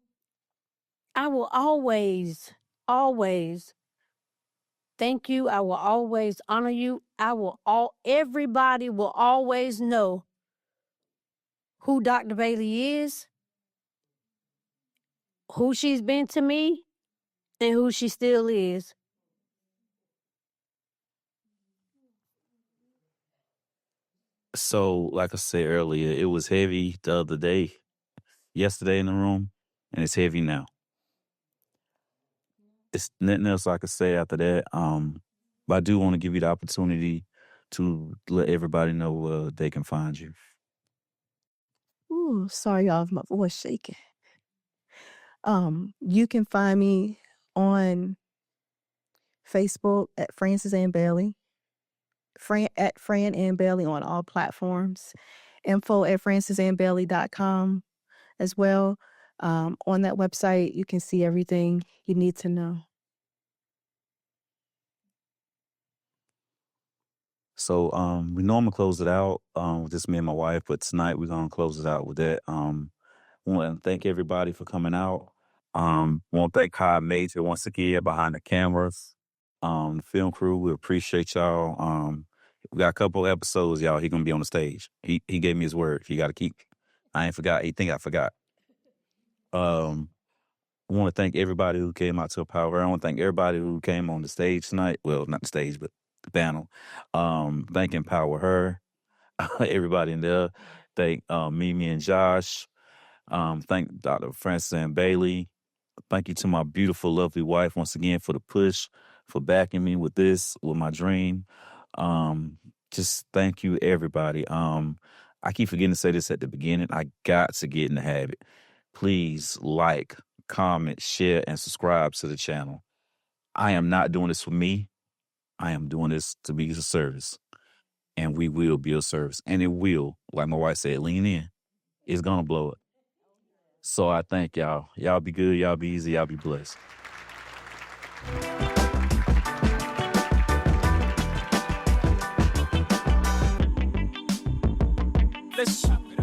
I will always, always thank you. I will always honor you. Everybody will always know who Dr. Bailey is, who she's been to me, and who she still is. So, like I said earlier, it was heavy the other day, yesterday in the room, and it's heavy now. It's nothing else I could say after that. But I do want to give you the opportunity to let everybody know where they can find you. Ooh, sorry, y'all, my voice shaking. You can find me on Facebook at Frances Ann Bailey, at Fran Ann Bailey on all platforms. Info at francesannbailey.com as well. On that website, you can see everything you need to know. So we normally close it out with just me and my wife, but tonight we're gonna close it out with that. Want to thank everybody for coming out. Want to thank Kai Major once again behind the cameras. The film crew, we appreciate y'all. We got a couple episodes, y'all. He gonna be on the stage. He gave me his word. He got to keep. I ain't forgot. He think I forgot. I want to thank everybody who came out to Empower. I want to thank everybody who came on the stage tonight. Well, not the stage, but the panel. Thank EmpowerHer, everybody in there. Thank Mimi and Josh. Thank Dr. Frances Ann Bailey. Thank you to my beautiful, lovely wife once again for the push, for backing me with this, with my dream. Just thank you, everybody. I keep forgetting to say this at the beginning. I got to get in the habit. Please like, comment, share, and subscribe to the channel. I am not doing this for me. I am doing this to be a service. And we will be a service. And it will, like my wife said, lean in. It's going to blow up. So I thank y'all. Y'all be good. Y'all be easy. Y'all be blessed. Listen.